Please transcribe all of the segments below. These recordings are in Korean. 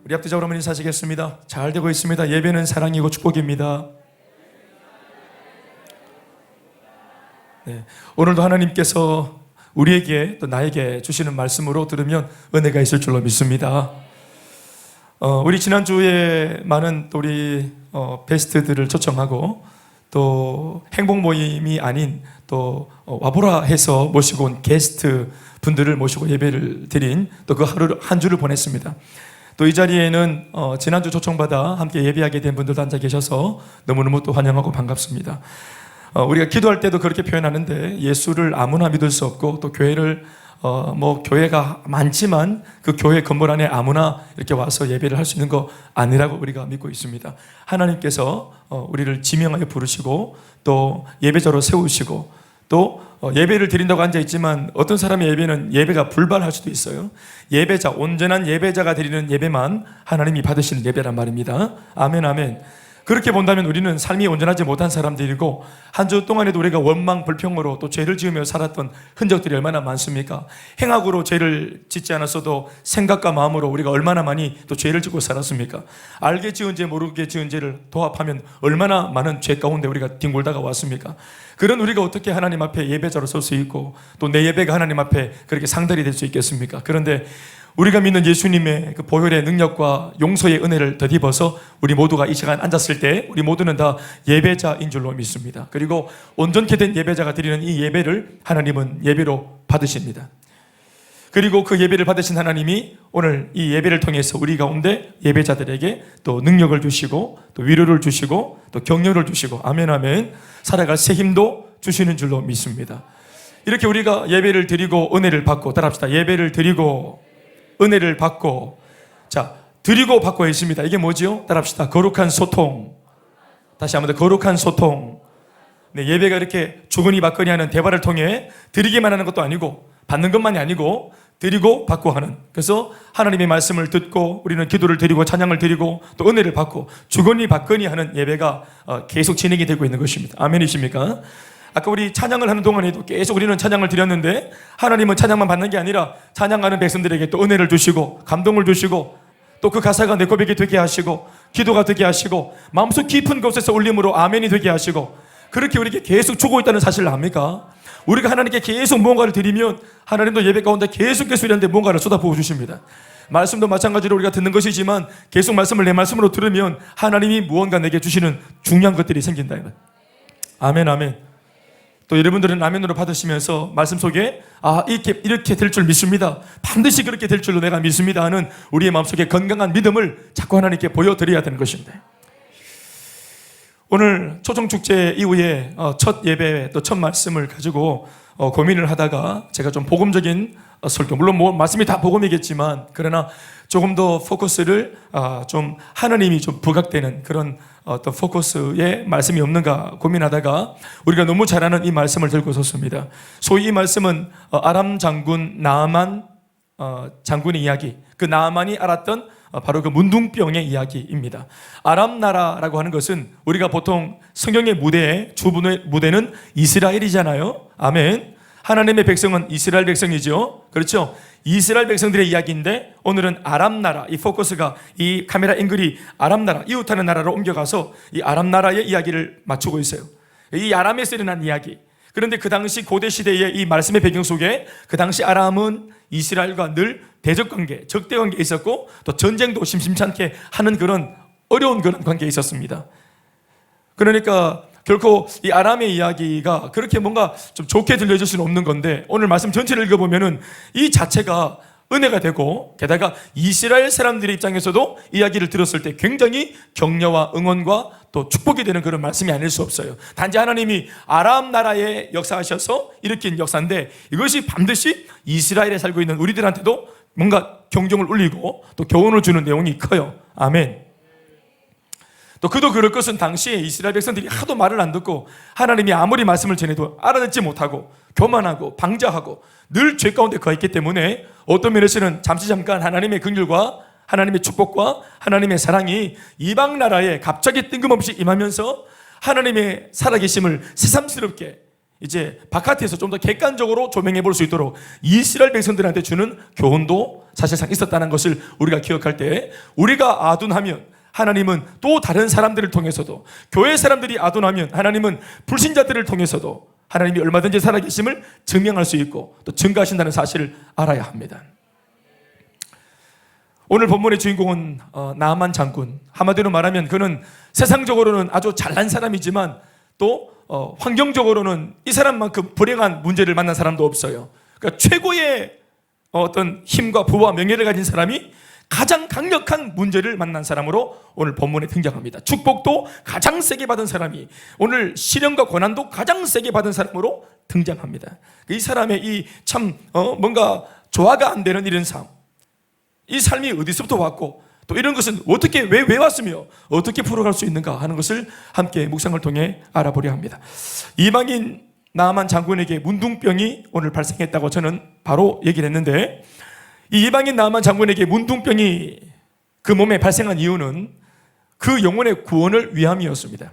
우리 앞뒤적으로 한번 인사하시겠습니다. 잘 되고 있습니다. 예배는 사랑이고 축복입니다. 네, 오늘도 하나님께서 우리에게 또 나에게 주시는 말씀으로 들으면 은혜가 있을 줄로 믿습니다. 우리 지난주에 많은 또 우리 베스트들을 초청하고 또 행복 모임이 아닌 또 와보라 해서 모시고 온 게스트 분들을 모시고 예배를 드린 또 그 하루 한 주를 보냈습니다. 또 이 자리에는 지난주 초청받아 함께 예배하게 된 분들도 앉아 계셔서 너무너무 또 환영하고 반갑습니다. 우리가 기도할 때도 그렇게 표현하는데 예수를 아무나 믿을 수 없고 또 교회를 교회가 많지만 그 교회 건물 안에 아무나 이렇게 와서 예배를 할 수 있는 거 아니라고 우리가 믿고 있습니다. 하나님께서 우리를 지명하여 부르시고 또 예배자로 세우시고 또 예배를 드린다고 앉아있지만 어떤 사람의 예배는 예배가 불발할 수도 있어요. 예배자, 온전한 예배자가 드리는 예배만 하나님이 받으시는 예배란 말입니다. 아멘, 아멘. 그렇게 본다면 우리는 삶이 온전하지 못한 사람들이고 한 주 동안에도 우리가 원망, 불평으로 또 죄를 지으며 살았던 흔적들이 얼마나 많습니까? 행악으로 죄를 짓지 않았어도 생각과 마음으로 우리가 얼마나 많이 또 죄를 짓고 살았습니까? 알게 지은 죄, 모르게 지은 죄를 도합하면 얼마나 많은 죄 가운데 우리가 뒹굴다가 왔습니까? 그런 우리가 어떻게 하나님 앞에 예배자로 설 수 있고 또 내 예배가 하나님 앞에 그렇게 상달이 될 수 있겠습니까? 그런데 우리가 믿는 예수님의 그 보혈의 능력과 용서의 은혜를 덧입어서 우리 모두가 이 시간 앉았을 때 우리 모두는 다 예배자인 줄로 믿습니다. 그리고 온전케 된 예배자가 드리는 이 예배를 하나님은 예배로 받으십니다. 그리고 그 예배를 받으신 하나님이 오늘 이 예배를 통해서 우리 가운데 예배자들에게 또 능력을 주시고 또 위로를 주시고 또 격려를 주시고 아멘 아멘 살아갈 새 힘도 주시는 줄로 믿습니다. 이렇게 우리가 예배를 드리고 은혜를 받고 따라합시다. 예배를 드리고 은혜를 받고 자 드리고 받고 있습니다. 이게 뭐지요? 따라합시다. 거룩한 소통. 다시 한번 더 거룩한 소통. 네, 예배가 이렇게 주거니 받거니 하는 대화를 통해 드리기만 하는 것도 아니고 받는 것만이 아니고 드리고 받고 하는 그래서 하나님의 말씀을 듣고 우리는 기도를 드리고 찬양을 드리고 또 은혜를 받고 주거니 받거니 하는 예배가 계속 진행이 되고 있는 것입니다. 아멘이십니까? 아까 우리 찬양을 하는 동안에도 계속 우리는 찬양을 드렸는데 하나님은 찬양만 받는 게 아니라 찬양하는 백성들에게 또 은혜를 주시고 감동을 주시고 또 그 가사가 내 고백이 되게 하시고 기도가 되게 하시고 마음속 깊은 곳에서 울림으로 아멘이 되게 하시고 그렇게 우리에게 계속 주고 있다는 사실을 압니까? 우리가 하나님께 계속 무언가를 드리면 하나님도 예배 가운데 계속해서 우리한테 무언가를 쏟아부어 주십니다. 말씀도 마찬가지로 우리가 듣는 것이지만 계속 말씀을 내 말씀으로 들으면 하나님이 무언가 내게 주시는 중요한 것들이 생긴다. 아멘 아멘. 또 여러분들은 아멘으로 받으시면서 말씀 속에 이렇게 될 줄 믿습니다. 반드시 그렇게 될 줄로 내가 믿습니다 하는 우리의 마음속에 건강한 믿음을 자꾸 하나님께 보여드려야 되는 것입니다. 오늘 초청축제 이후에 첫 예배 또 첫 말씀을 가지고 고민을 하다가 제가 좀 복음적인 설교 물론 말씀이 다 복음이겠지만 그러나 조금 더 포커스를 좀 하나님이 좀 부각되는 그런 어떤 포커스의 말씀이 없는가 고민하다가 우리가 너무 잘 아는 이 말씀을 들고 섰습니다. 소위 이 말씀은 아람 장군 나아만 장군의 이야기 그 나아만이 알았던 바로 그 문둥병의 이야기입니다. 아람 나라라고 하는 것은 우리가 보통 성경의 무대에 주분의 무대는 이스라엘이잖아요. 아멘. 하나님의 백성은 이스라엘 백성이죠. 그렇죠? 이스라엘 백성들의 이야기인데 오늘은 아람 나라 이 포커스가 이 카메라 앵글이 아람 나라 이웃하는 나라로 옮겨가서 이 아람 나라의 이야기를 맞추고 있어요. 이 아람에서 일어난 이야기. 그런데 그 당시 고대 시대의 이 말씀의 배경 속에 그 당시 아람은 이스라엘과 늘 대적관계, 적대관계에 있었고 또 전쟁도 심심찮게 하는 그런 어려운 그런 관계에 있었습니다. 그러니까 결코 이 아람의 이야기가 그렇게 뭔가 좀 좋게 들려질 수는 없는 건데 오늘 말씀 전체를 읽어보면은 이 자체가 은혜가 되고 게다가 이스라엘 사람들의 입장에서도 이야기를 들었을 때 굉장히 격려와 응원과 또 축복이 되는 그런 말씀이 아닐 수 없어요. 단지 하나님이 아람 나라에 역사하셔서 일으킨 역사인데 이것이 반드시 이스라엘에 살고 있는 우리들한테도 뭔가 경종을 울리고 또 교훈을 주는 내용이 커요. 아멘. 또 그도 그럴 것은 당시에 이스라엘 백성들이 하도 말을 안 듣고 하나님이 아무리 말씀을 전해도 알아듣지 못하고 교만하고 방자하고 늘 죄 가운데 거했기 때문에 어떤 면에서는 잠깐 하나님의 긍휼과 하나님의 축복과 하나님의 사랑이 이방 나라에 갑자기 뜬금없이 임하면서 하나님의 살아계심을 새삼스럽게 이제 바깥에서 좀 더 객관적으로 조명해 볼 수 있도록 이스라엘 백성들한테 주는 교훈도 사실상 있었다는 것을 우리가 기억할 때, 우리가 아둔하면 하나님은 또 다른 사람들을 통해서도, 교회 사람들이 아둔하면 하나님은 불신자들을 통해서도 하나님이 얼마든지 살아계심을 증명할 수 있고 또 증거하신다는 사실을 알아야 합니다. 오늘 본문의 주인공은 나아만 장군. 한마디로 말하면 그는 세상적으로는 아주 잘난 사람이지만 또 환경적으로는 이 사람만큼 불행한 문제를 만난 사람도 없어요. 그러니까 최고의 어떤 힘과 부와 명예를 가진 사람이 가장 강력한 문제를 만난 사람으로 오늘 본문에 등장합니다. 축복도 가장 세게 받은 사람이, 오늘 시련과 고난도 가장 세게 받은 사람으로 등장합니다. 이 사람의 이 참 뭔가 조화가 안 되는 이런 삶, 이 삶이 어디서부터 왔고 또 이런 것은 어떻게 왜 왔으며 어떻게 풀어갈 수 있는가 하는 것을 함께 묵상을 통해 알아보려 합니다. 이방인 나아만 장군에게 문둥병이 오늘 발생했다고 저는 바로 얘기를 했는데, 이 이방인 나아만 장군에게 문둥병이 그 몸에 발생한 이유는 그 영혼의 구원을 위함이었습니다.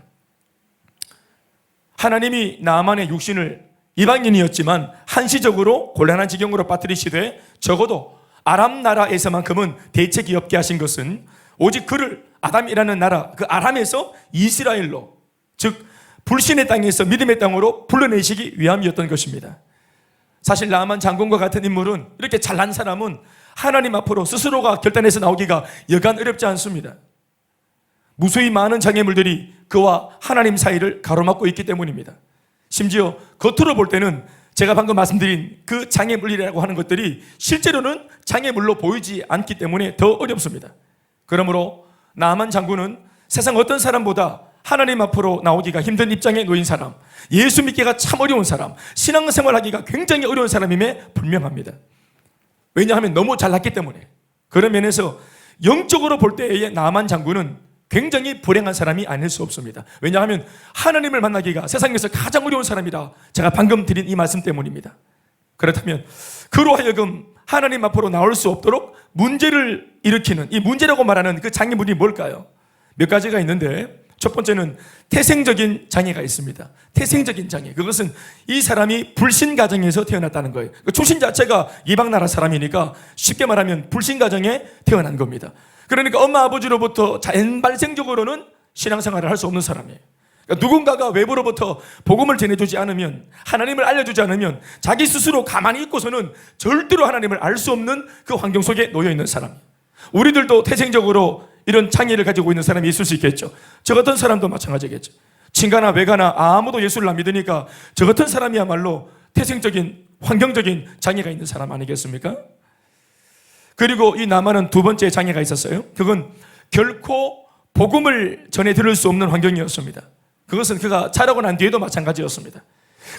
하나님이 나아만의 육신을 이방인이었지만 한시적으로 곤란한 지경으로 빠뜨리시되 적어도 아람 나라에서만큼은 대책이 없게 하신 것은 오직 그를 아담이라는 나라, 그 아람에서 이스라엘로, 즉 불신의 땅에서 믿음의 땅으로 불러내시기 위함이었던 것입니다. 사실 나아만 장군과 같은 인물은, 이렇게 잘난 사람은 하나님 앞으로 스스로가 결단해서 나오기가 여간 어렵지 않습니다. 무수히 많은 장애물들이 그와 하나님 사이를 가로막고 있기 때문입니다. 심지어 겉으로 볼 때는 제가 방금 말씀드린 그 장애물이라고 하는 것들이 실제로는 장애물로 보이지 않기 때문에 더 어렵습니다. 그러므로 나아만 장군은 세상 어떤 사람보다 하나님 앞으로 나오기가 힘든 입장에 놓인 사람, 예수 믿기가 참 어려운 사람, 신앙생활하기가 굉장히 어려운 사람임에 분명합니다. 왜냐하면 너무 잘났기 때문에. 그런 면에서 영적으로 볼 때의 나아만 장군은 굉장히 불행한 사람이 아닐 수 없습니다. 왜냐하면 하나님을 만나기가 세상에서 가장 어려운 사람이라 제가 방금 드린 이 말씀 때문입니다. 그렇다면 그로 하여금 하나님 앞으로 나올 수 없도록 문제를 일으키는, 이 문제라고 말하는 그 장애물이 뭘까요? 몇 가지가 있는데, 첫 번째는 태생적인 장애가 있습니다. 태생적인 장애, 그것은 이 사람이 불신 가정에서 태어났다는 거예요. 출신 자체가 이방 나라 사람이니까 쉽게 말하면 불신 가정에 태어난 겁니다. 그러니까 엄마 아버지로부터 자연 발생적으로는 신앙생활을 할 수 없는 사람이에요. 그러니까 누군가가 외부로부터 복음을 전해주지 않으면, 하나님을 알려주지 않으면 자기 스스로 가만히 있고서는 절대로 하나님을 알 수 없는 그 환경 속에 놓여 있는 사람이에요. 우리들도 태생적으로 이런 장애를 가지고 있는 사람이 있을 수 있겠죠. 저 같은 사람도 마찬가지겠죠. 친가나 외가나 아무도 예수를 안 믿으니까 저 같은 사람이야말로 태생적인 환경적인 장애가 있는 사람 아니겠습니까? 그리고 이 나아만은 두 번째 장애가 있었어요. 그건 결코 복음을 전해 들을 수 없는 환경이었습니다. 그것은 그가 자라고 난 뒤에도 마찬가지였습니다.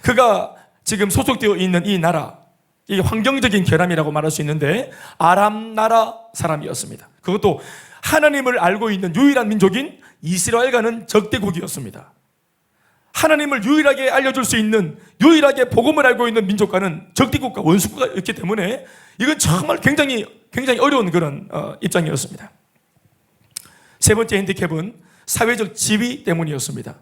그가 지금 소속되어 있는 이 나라, 이 환경적인 결함이라고 말할 수 있는데 아람 나라 사람이었습니다. 그것도 하나님을 알고 있는 유일한 민족인 이스라엘과는 적대국이었습니다. 하나님을 유일하게 알려줄 수 있는, 유일하게 복음을 알고 있는 민족과는 적대국과 원수국이었기 때문에 이건 정말 굉장히 어려운 그런 입장이었습니다. 세 번째 핸디캡은 사회적 지위 때문이었습니다.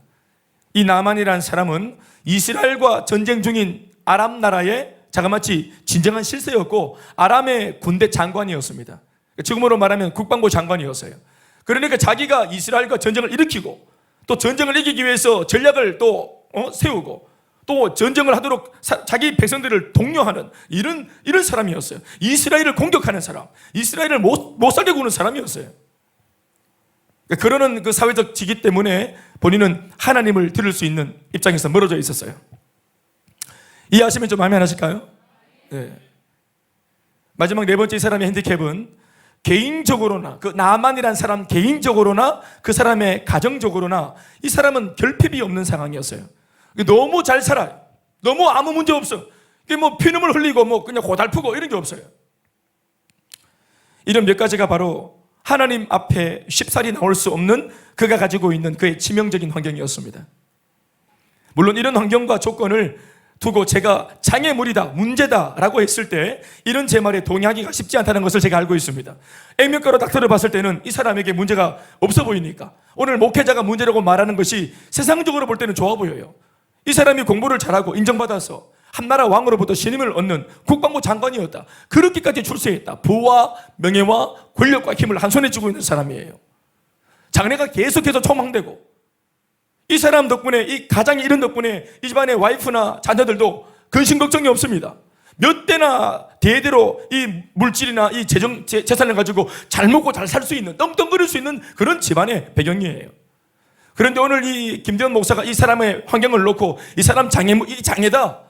이 나아만이라는 사람은 이스라엘과 전쟁 중인 아람 나라의 자그마치 진정한 실세였고 아람의 군대 장관이었습니다. 지금으로 말하면 국방부 장관이었어요. 그러니까 자기가 이스라엘과 전쟁을 일으키고 또 전쟁을 이기기 위해서 전략을 또 세우고 또 전쟁을 하도록 자기 백성들을 독려하는 이런 사람이었어요. 이스라엘을 공격하는 사람, 이스라엘을 못 살게 구는 사람이었어요. 그러는 그 사회적 지위 때문에 본인은 하나님을 들을 수 있는 입장에서 멀어져 있었어요. 이해하시면 좀 마음에 안 하실까요? 네. 마지막 네 번째 이 사람의 핸디캡은 개인적으로나, 그 나아만이라는 사람 개인적으로나 그 사람의 가정적으로나 이 사람은 결핍이 없는 상황이었어요. 너무 잘 살아요. 너무 아무 문제 없어. 뭐 피눈물 흘리고 뭐 그냥 고달프고 이런 게 없어요. 이런 몇 가지가 바로 하나님 앞에 쉽사리 나올 수 없는 그가 가지고 있는 그의 치명적인 환경이었습니다. 물론 이런 환경과 조건을 두고 제가 장애물이다, 문제다라고 했을 때 이런 제 말에 동의하기가 쉽지 않다는 것을 제가 알고 있습니다. 액면가로 딱 들어봤을 때는 이 사람에게 문제가 없어 보이니까 오늘 목회자가 문제라고 말하는 것이 세상적으로 볼 때는 좋아 보여요. 이 사람이 공부를 잘하고 인정받아서 한나라 왕으로부터 신임을 얻는 국방부 장관이었다. 그렇게까지 출세했다. 부와 명예와 권력과 힘을 한 손에 쥐고 있는 사람이에요. 장래가 계속해서 촉망되고, 이 사람 덕분에, 이 가장이 이런 덕분에 이 집안의 와이프나 자녀들도 근심 걱정이 없습니다. 몇 대나 대대로 이 물질이나 이 재산을 가지고 잘 먹고 잘 살 수 있는, 떵떵거릴 수 있는 그런 집안의 배경이에요. 그런데 오늘 이 김대원 목사가 이 사람의 환경을 놓고 이 사람 이 장애다,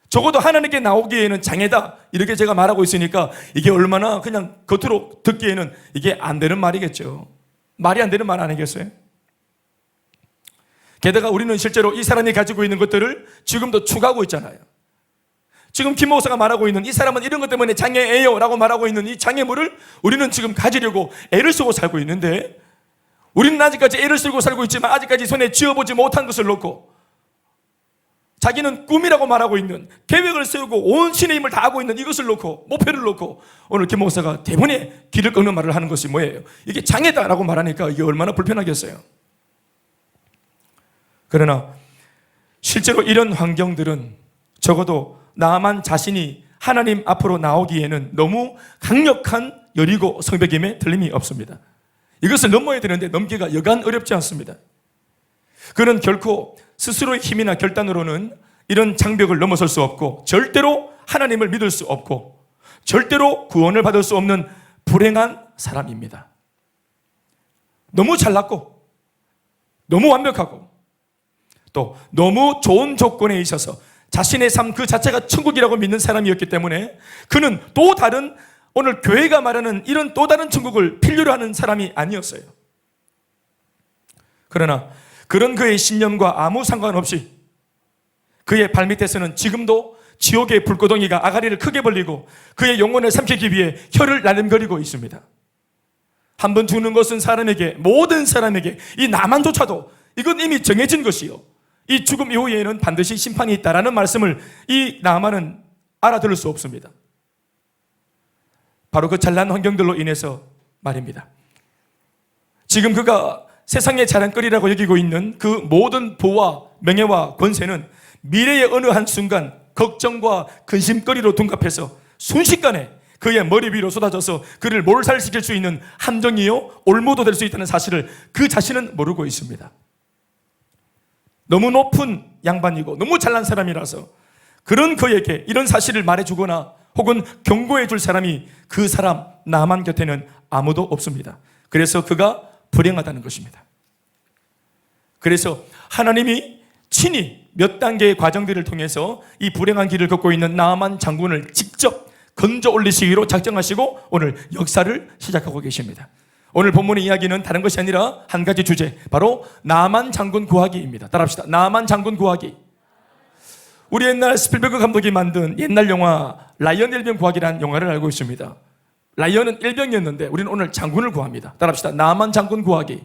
적어도 하나님께 나오기에는 장애다, 이렇게 제가 말하고 있으니까 이게 얼마나 그냥 겉으로 듣기에는 이게 안 되는 말이겠죠. 말이 안 되는 말 아니겠어요? 게다가 우리는 실제로 이 사람이 가지고 있는 것들을 지금도 추구하고 있잖아요. 지금 김 목사가 말하고 있는 이 사람은 이런 것 때문에 장애예요 라고 말하고 있는 이 장애물을 우리는 지금 가지려고 애를 쓰고 살고 있는데, 우리는 아직까지 애를 쓰고 살고 있지만 아직까지 손에 쥐어보지 못한 것을 놓고 자기는 꿈이라고 말하고 있는, 계획을 세우고 온 신의 힘을 다하고 있는 이것을 놓고, 목표를 놓고 오늘 김 목사가 대본에 길을 꺾는 말을 하는 것이 뭐예요? 이게 장애다라고 말하니까 이게 얼마나 불편하겠어요. 그러나 실제로 이런 환경들은 적어도 나만 자신이 하나님 앞으로 나오기에는 너무 강력한 여리고 성벽임에 틀림이 없습니다. 이것을 넘어야 되는데 넘기가 여간 어렵지 않습니다. 그는 결코 스스로의 힘이나 결단으로는 이런 장벽을 넘어설 수 없고, 절대로 하나님을 믿을 수 없고, 절대로 구원을 받을 수 없는 불행한 사람입니다. 너무 잘났고, 너무 완벽하고, 또 너무 좋은 조건에 있어서 자신의 삶 그 자체가 천국이라고 믿는 사람이었기 때문에 그는 또 다른, 오늘 교회가 말하는 이런 또 다른 천국을 필요로 하는 사람이 아니었어요. 그러나 그런 그의 신념과 아무 상관없이 그의 발밑에서는 지금도 지옥의 불구덩이가 아가리를 크게 벌리고 그의 영혼을 삼키기 위해 혀를 날름거리고 있습니다. 한 번 죽는 것은 사람에게, 모든 사람에게, 이 나만조차도 이건 이미 정해진 것이요, 이 죽음 이후에는 반드시 심판이 있다라는 말씀을 이 나만은 알아들을 수 없습니다. 바로 그 잘난 환경들로 인해서 말입니다. 지금 그가 세상의 자랑거리라고 여기고 있는 그 모든 부와 명예와 권세는 미래의 어느 한순간 걱정과 근심거리로 둔갑해서 순식간에 그의 머리 위로 쏟아져서 그를 몰살시킬 수 있는 함정이요 올무도 될 수 있다는 사실을 그 자신은 모르고 있습니다. 너무 높은 양반이고 너무 잘난 사람이라서 그런 그에게 이런 사실을 말해주거나 혹은 경고해 줄 사람이, 그 사람 나만 곁에는 아무도 없습니다. 그래서 그가 불행하다는 것입니다. 그래서 하나님이 친히 몇 단계의 과정들을 통해서 이 불행한 길을 걷고 있는 나만 장군을 직접 건져 올리시기로 작정하시고 오늘 역사를 시작하고 계십니다. 오늘 본문의 이야기는 다른 것이 아니라 한 가지 주제, 바로 나만 장군 구하기입니다. 따라합시다. 나만 장군 구하기. 우리 옛날 스필버그 감독이 만든 옛날 영화 라이언 일병 구하기라는 영화를 알고 있습니다. 라이언은 일병이었는데 우리는 오늘 장군을 구합니다. 따라합시다. 나만 장군 구하기.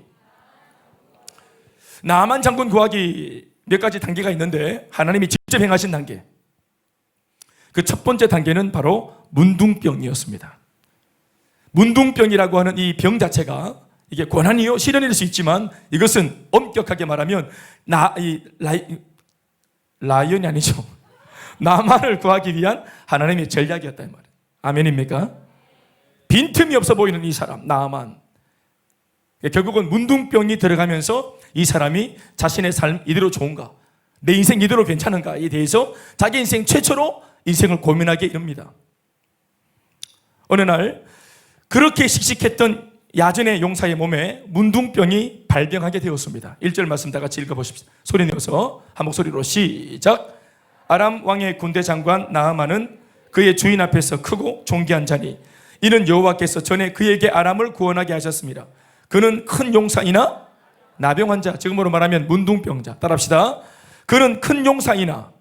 나만 장군 구하기 몇 가지 단계가 있는데 하나님이 직접 행하신 단계, 그 첫 번째 단계는 바로 문둥병이었습니다. 문둥병이라고 하는 이 병 자체가 이게 고난이요 시련일 수 있지만 이것은 엄격하게 말하면 라이언이 아니죠. 나만을 구하기 위한 하나님의 전략이었다 이 말이에요. 아멘입니까? 빈틈이 없어 보이는 이 사람 나만, 결국은 문둥병이 들어가면서 이 사람이 자신의 삶 이대로 좋은가, 내 인생 이대로 괜찮은가에 대해서 자기 인생 최초로 인생을 고민하게 이릅니다. 어느 날 그렇게 씩씩했던 야전의 용사의 몸에 문둥병이 발병하게 되었습니다. 1절 말씀 다 같이 읽어보십시오. 소리 내어서 한 목소리로 시작. 아람 왕의 군대 장관 나아만은 그의 주인 앞에서 크고 존귀한 자니 이는 여호와께서 전에 그에게 아람을 구원하게 하셨습니다. 그는 큰 용사이나 나병 자, 지금으로 말하면 문둥병자. 따라합시다. 그는 큰 용사이나,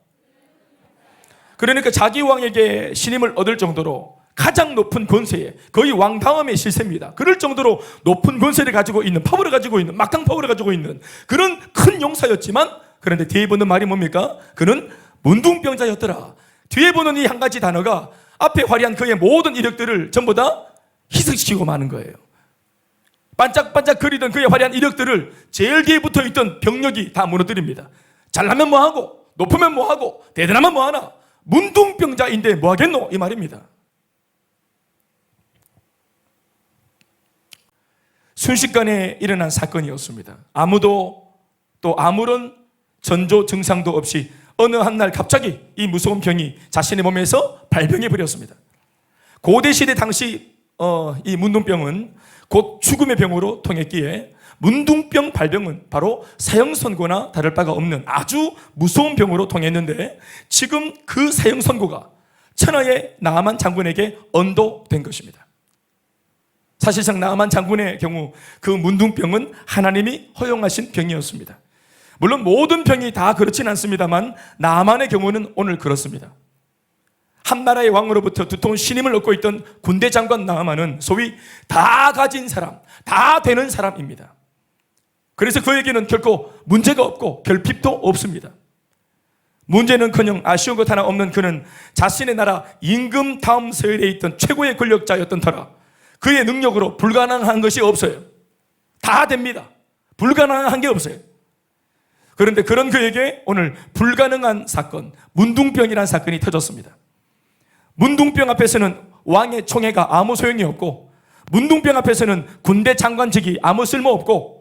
그러니까 자기 왕에게 신임을 얻을 정도로 가장 높은 권세에, 거의 왕 다음의 실세입니다. 그럴 정도로 높은 권세를 가지고 있는, 파워를 가지고 있는, 막강 파워를 가지고 있는 그런 큰 용사였지만, 그런데 뒤에 보는 말이 뭡니까? 그는 문둥병자였더라. 뒤에 보는 이 한 가지 단어가 앞에 화려한 그의 모든 이력들을 전부 다 희석시키고 마는 거예요. 반짝반짝 거리던 그의 화려한 이력들을 제일 뒤에 붙어있던 병력이 다 무너뜨립니다. 잘나면 뭐하고, 높으면 뭐하고 대단하면 뭐하나, 문둥병자인데 뭐하겠노, 이 말입니다. 순식간에 일어난 사건이었습니다. 아무도 또 아무런 전조 증상도 없이 어느 한 날 갑자기 이 무서운 병이 자신의 몸에서 발병해 버렸습니다. 고대 시대 당시 이 문둥병은 곧 죽음의 병으로 통했기에 문둥병 발병은 바로 사형선고나 다를 바가 없는 아주 무서운 병으로 통했는데, 지금 그 사형선고가 천하의 나아만 장군에게 언도된 것입니다. 사실상 나아만 장군의 경우 그 문둥병은 하나님이 허용하신 병이었습니다. 물론 모든 병이 다 그렇진 않습니다만 나아만의 경우는 오늘 그렇습니다. 한 나라의 왕으로부터 두터운 신임을 얻고 있던 군대 장관 나아만은 소위 다 가진 사람, 다 되는 사람입니다. 그래서 그에게는 결코 문제가 없고 결핍도 없습니다. 문제는커녕 아쉬운 것 하나 없는 그는 자신의 나라 임금 다음 서열에 있던 최고의 권력자였던 터라 그의 능력으로 불가능한 것이 없어요. 다 됩니다. 불가능한 게 없어요. 그런데 그런 그에게 오늘 불가능한 사건, 문둥병이라는 사건이 터졌습니다. 문둥병 앞에서는 왕의 총애가 아무 소용이 없고, 문둥병 앞에서는 군대 장관직이 아무 쓸모없고,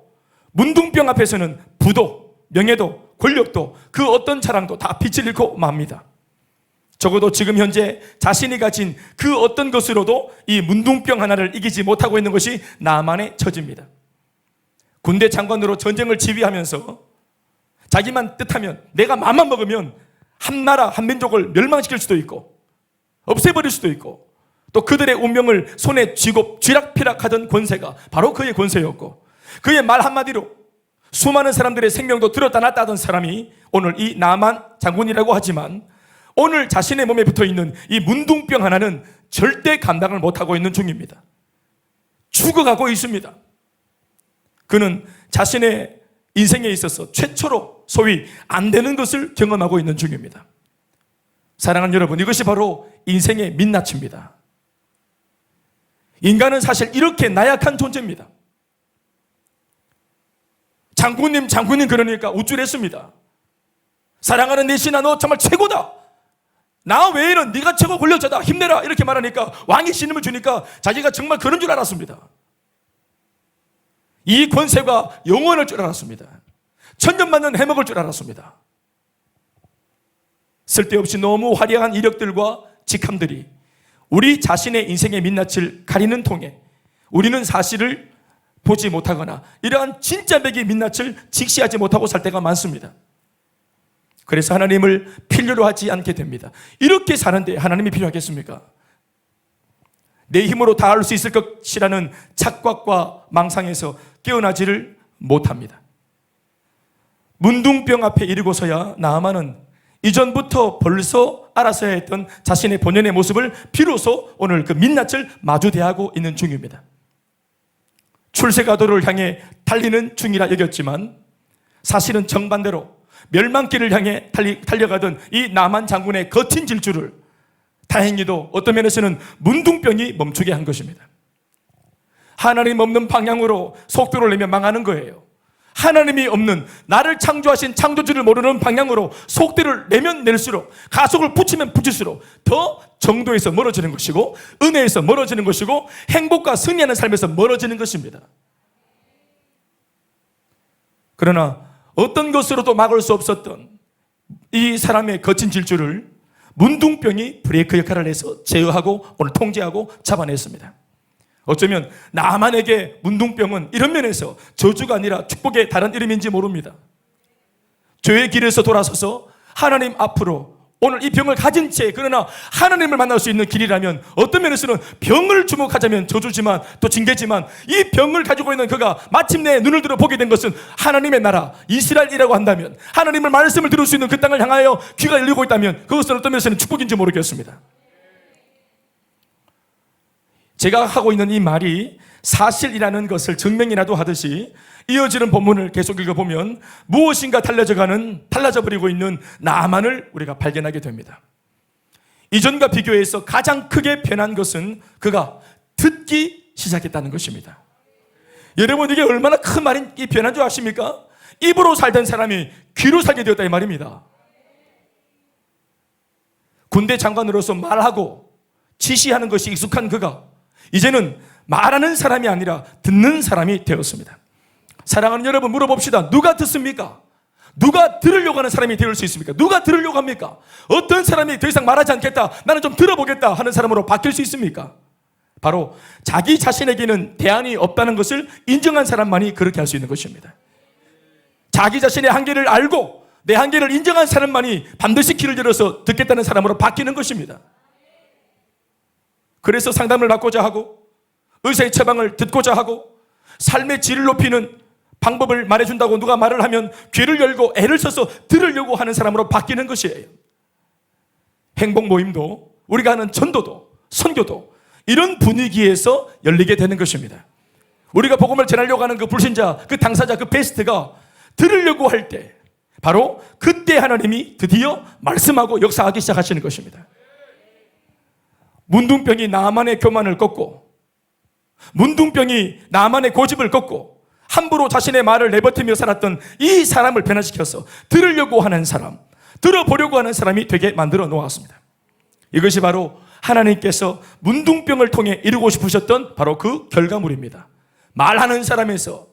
문둥병 앞에서는 부도, 명예도, 권력도 그 어떤 자랑도 다 빛을 잃고 맙니다. 적어도 지금 현재 자신이 가진 그 어떤 것으로도 이 문둥병 하나를 이기지 못하고 있는 것이 나만의 처지입니다. 군대 장관으로 전쟁을 지휘하면서 자기만 뜻하면, 내가 마음만 먹으면 한 나라 한 민족을 멸망시킬 수도 있고 없애버릴 수도 있고, 또 그들의 운명을 손에 쥐고 쥐락펴락하던 권세가 바로 그의 권세였고, 그의 말 한마디로 수많은 사람들의 생명도 들었다 놨다 하던 사람이 오늘 이 나만 장군이라고 하지만, 오늘 자신의 몸에 붙어있는 이 문둥병 하나는 절대 감당을 못하고 있는 중입니다. 죽어가고 있습니다. 그는 자신의 인생에 있어서 최초로 소위 안 되는 것을 경험하고 있는 중입니다. 사랑하는 여러분, 이것이 바로 인생의 민낯입니다. 인간은 사실 이렇게 나약한 존재입니다. 장군님 그러니까 우쭐했습니다. 사랑하는 내 신아, 너 정말 최고다. 나 외에는 네가 최고 권력자다. 힘내라. 이렇게 말하니까, 왕이 신임을 주니까 자기가 정말 그런 줄 알았습니다. 이 권세가 영원할 줄 알았습니다. 천년만년 해먹을 줄 알았습니다. 쓸데없이 너무 화려한 이력들과 직함들이 우리 자신의 인생의 민낯을 가리는 통에 우리는 사실을 보지 못하거나 이러한 진짜 백의 민낯을 직시하지 못하고 살 때가 많습니다. 그래서 하나님을 필요로 하지 않게 됩니다. 이렇게 사는데 하나님이 필요하겠습니까? 내 힘으로 다 할 수 있을 것이라는 착각과 망상에서 깨어나지를 못합니다. 문둥병 앞에 이르고서야 나아만은 이전부터 벌써 알았어야 했던 자신의 본연의 모습을 비로소 오늘 그 민낯을 마주대하고 있는 중입니다. 출세가도를 향해 달리는 중이라 여겼지만 사실은 정반대로 멸망길을 향해 달려가던 이 나만 장군의 거친 질주를 다행히도 어떤 면에서는 문둥병이 멈추게 한 것입니다. 하나님 없는 방향으로 속도를 내면 망하는 거예요. 하나님이 없는, 나를 창조하신 창조주를 모르는 방향으로 속도를 내면 낼수록, 가속을 붙이면 붙일수록 더 정도에서 멀어지는 것이고, 은혜에서 멀어지는 것이고, 행복과 승리하는 삶에서 멀어지는 것입니다. 그러나 어떤 것으로도 막을 수 없었던 이 사람의 거친 질주를 문둥병이 브레이크 역할을 해서 제어하고 오늘 통제하고 잡아냈습니다. 어쩌면 나만에게 문둥병은 이런 면에서 저주가 아니라 축복의 다른 이름인지 모릅니다. 죄의 길에서 돌아서서 하나님 앞으로 오늘 이 병을 가진 채, 그러나 하나님을 만날 수 있는 길이라면 어떤 면에서는 병을 주목하자면 저주지만 또 징계지만, 이 병을 가지고 있는 그가 마침내 눈을 들어 보게 된 것은 하나님의 나라 이스라엘이라고 한다면, 하나님의 말씀을 들을 수 있는 그 땅을 향하여 귀가 열리고 있다면 그것은 어떤 면에서는 축복인지 모르겠습니다. 제가 하고 있는 이 말이 사실이라는 것을 증명이라도 하듯이 이어지는 본문을 계속 읽어보면 무엇인가 달라져 버리고 있는 나만을 우리가 발견하게 됩니다. 이전과 비교해서 가장 크게 변한 것은 그가 듣기 시작했다는 것입니다. 여러분, 이게 얼마나 큰 말인 이 변한 줄 아십니까? 입으로 살던 사람이 귀로 살게 되었다 이 말입니다. 군대 장관으로서 말하고 지시하는 것이 익숙한 그가 이제는 말하는 사람이 아니라 듣는 사람이 되었습니다. 사랑하는 여러분, 물어봅시다. 누가 듣습니까? 누가 들으려고 하는 사람이 되을 수 있습니까? 누가 들으려고 합니까? 어떤 사람이 더 이상 말하지 않겠다, 나는 좀 들어보겠다 하는 사람으로 바뀔 수 있습니까? 바로 자기 자신에게는 대안이 없다는 것을 인정한 사람만이 그렇게 할 수 있는 것입니다. 자기 자신의 한계를 알고 내 한계를 인정한 사람만이 반드시 귀를 열어서 듣겠다는 사람으로 바뀌는 것입니다. 그래서 상담을 받고자 하고 의사의 처방을 듣고자 하고 삶의 질을 높이는 방법을 말해준다고 누가 말을 하면 귀를 열고 애를 써서 들으려고 하는 사람으로 바뀌는 것이에요. 행복 모임도 우리가 하는 전도도 선교도 이런 분위기에서 열리게 되는 것입니다. 우리가 복음을 전하려고 하는 그 불신자, 그 당사자, 그 베스트가 들으려고 할 때 바로 그때 하나님이 드디어 말씀하고 역사하기 시작하시는 것입니다. 문둥병이 나만의 교만을 꺾고 문둥병이 나만의 고집을 꺾고 함부로 자신의 말을 내버티며 살았던 이 사람을 변화시켜서 들으려고 하는 사람, 들어보려고 하는 사람이 되게 만들어 놓았습니다. 이것이 바로 하나님께서 문둥병을 통해 이루고 싶으셨던 바로 그 결과물입니다. 말하는 사람에서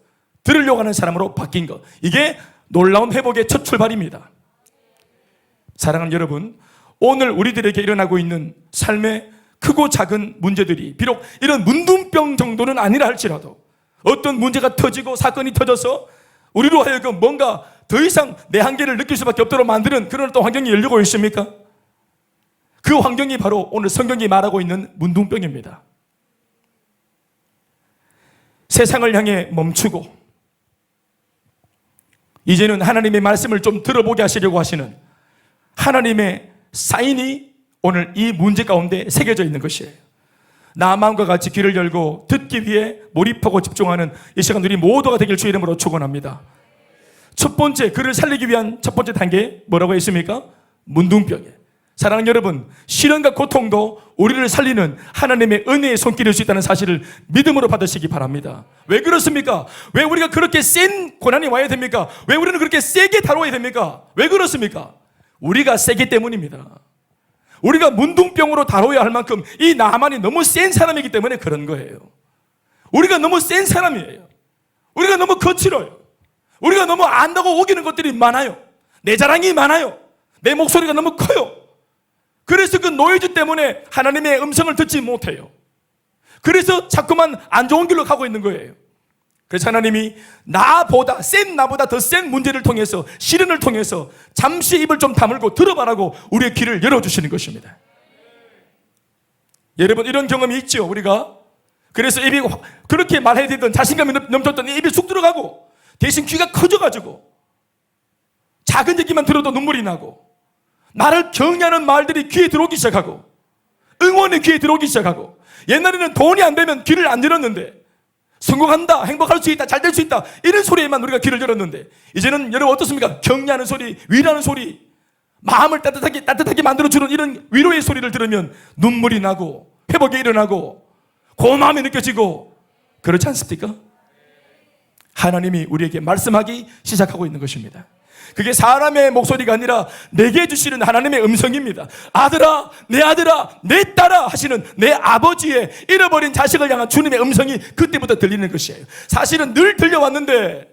들으려고 하는 사람으로 바뀐 것, 이게 놀라운 회복의 첫 출발입니다. 사랑하는 여러분, 오늘 우리들에게 일어나고 있는 삶의 크고 작은 문제들이 비록 이런 문둥병 정도는 아니라 할지라도 어떤 문제가 터지고 사건이 터져서 우리로 하여금 뭔가 더 이상 내 한계를 느낄 수밖에 없도록 만드는 그런 또 환경이 열리고 있습니까? 그 환경이 바로 오늘 성경이 말하고 있는 문둥병입니다. 세상을 향해 멈추고 이제는 하나님의 말씀을 좀 들어보게 하시려고 하시는 하나님의 사인이 오늘 이 문제 가운데 새겨져 있는 것이에요. 나만과 같이 귀를 열고 듣기 위해 몰입하고 집중하는 이 시간 우리 모두가 되길 주의 이름으로 축원합니다. 첫 번째, 그를 살리기 위한 첫 번째 단계 뭐라고 했습니까? 문둥병이에요. 사랑하는 여러분, 시련과 고통도 우리를 살리는 하나님의 은혜의 손길일 수 있다는 사실을 믿음으로 받으시기 바랍니다. 왜 그렇습니까? 왜 우리가 그렇게 센 고난이 와야 됩니까? 왜 우리는 그렇게 세게 다뤄야 됩니까? 왜 그렇습니까? 우리가 세기 때문입니다. 우리가 문둥병으로 다뤄야 할 만큼 이 나만이 너무 센 사람이기 때문에 그런 거예요. 우리가 너무 센 사람이에요. 우리가 너무 거칠어요. 우리가 너무 안다고 우기는 것들이 많아요. 내 자랑이 많아요. 내 목소리가 너무 커요. 그래서 그 노이즈 때문에 하나님의 음성을 듣지 못해요. 그래서 자꾸만 안 좋은 길로 가고 있는 거예요. 그래서 하나님이 나보다 더 센 문제를 통해서, 시련을 통해서 잠시 입을 좀 다물고 들어봐라고 우리의 귀를 열어주시는 것입니다. 여러분, 이런 경험이 있죠, 우리가. 그래서 입이 그렇게 말해야 되던 자신감이 넘쳤던 입이 쑥 들어가고 대신 귀가 커져가지고 작은 얘기만 들어도 눈물이 나고 나를 격려하는 말들이 귀에 들어오기 시작하고 응원이 귀에 들어오기 시작하고 옛날에는 돈이 안 되면 귀를 안 열었는데 성공한다, 행복할 수 있다, 잘 될 수 있다 이런 소리에만 우리가 귀를 열었는데 이제는 여러분 어떻습니까? 격려하는 소리, 위로하는 소리, 마음을 따뜻하게 만들어주는 이런 위로의 소리를 들으면 눈물이 나고 회복이 일어나고 고마움이 느껴지고 그렇지 않습니까? 하나님이 우리에게 말씀하기 시작하고 있는 것입니다. 그게 사람의 목소리가 아니라 내게 주시는 하나님의 음성입니다. 아들아, 내 딸아 하시는 내 아버지의 잃어버린 자식을 향한 주님의 음성이 그때부터 들리는 것이에요. 사실은 늘 들려왔는데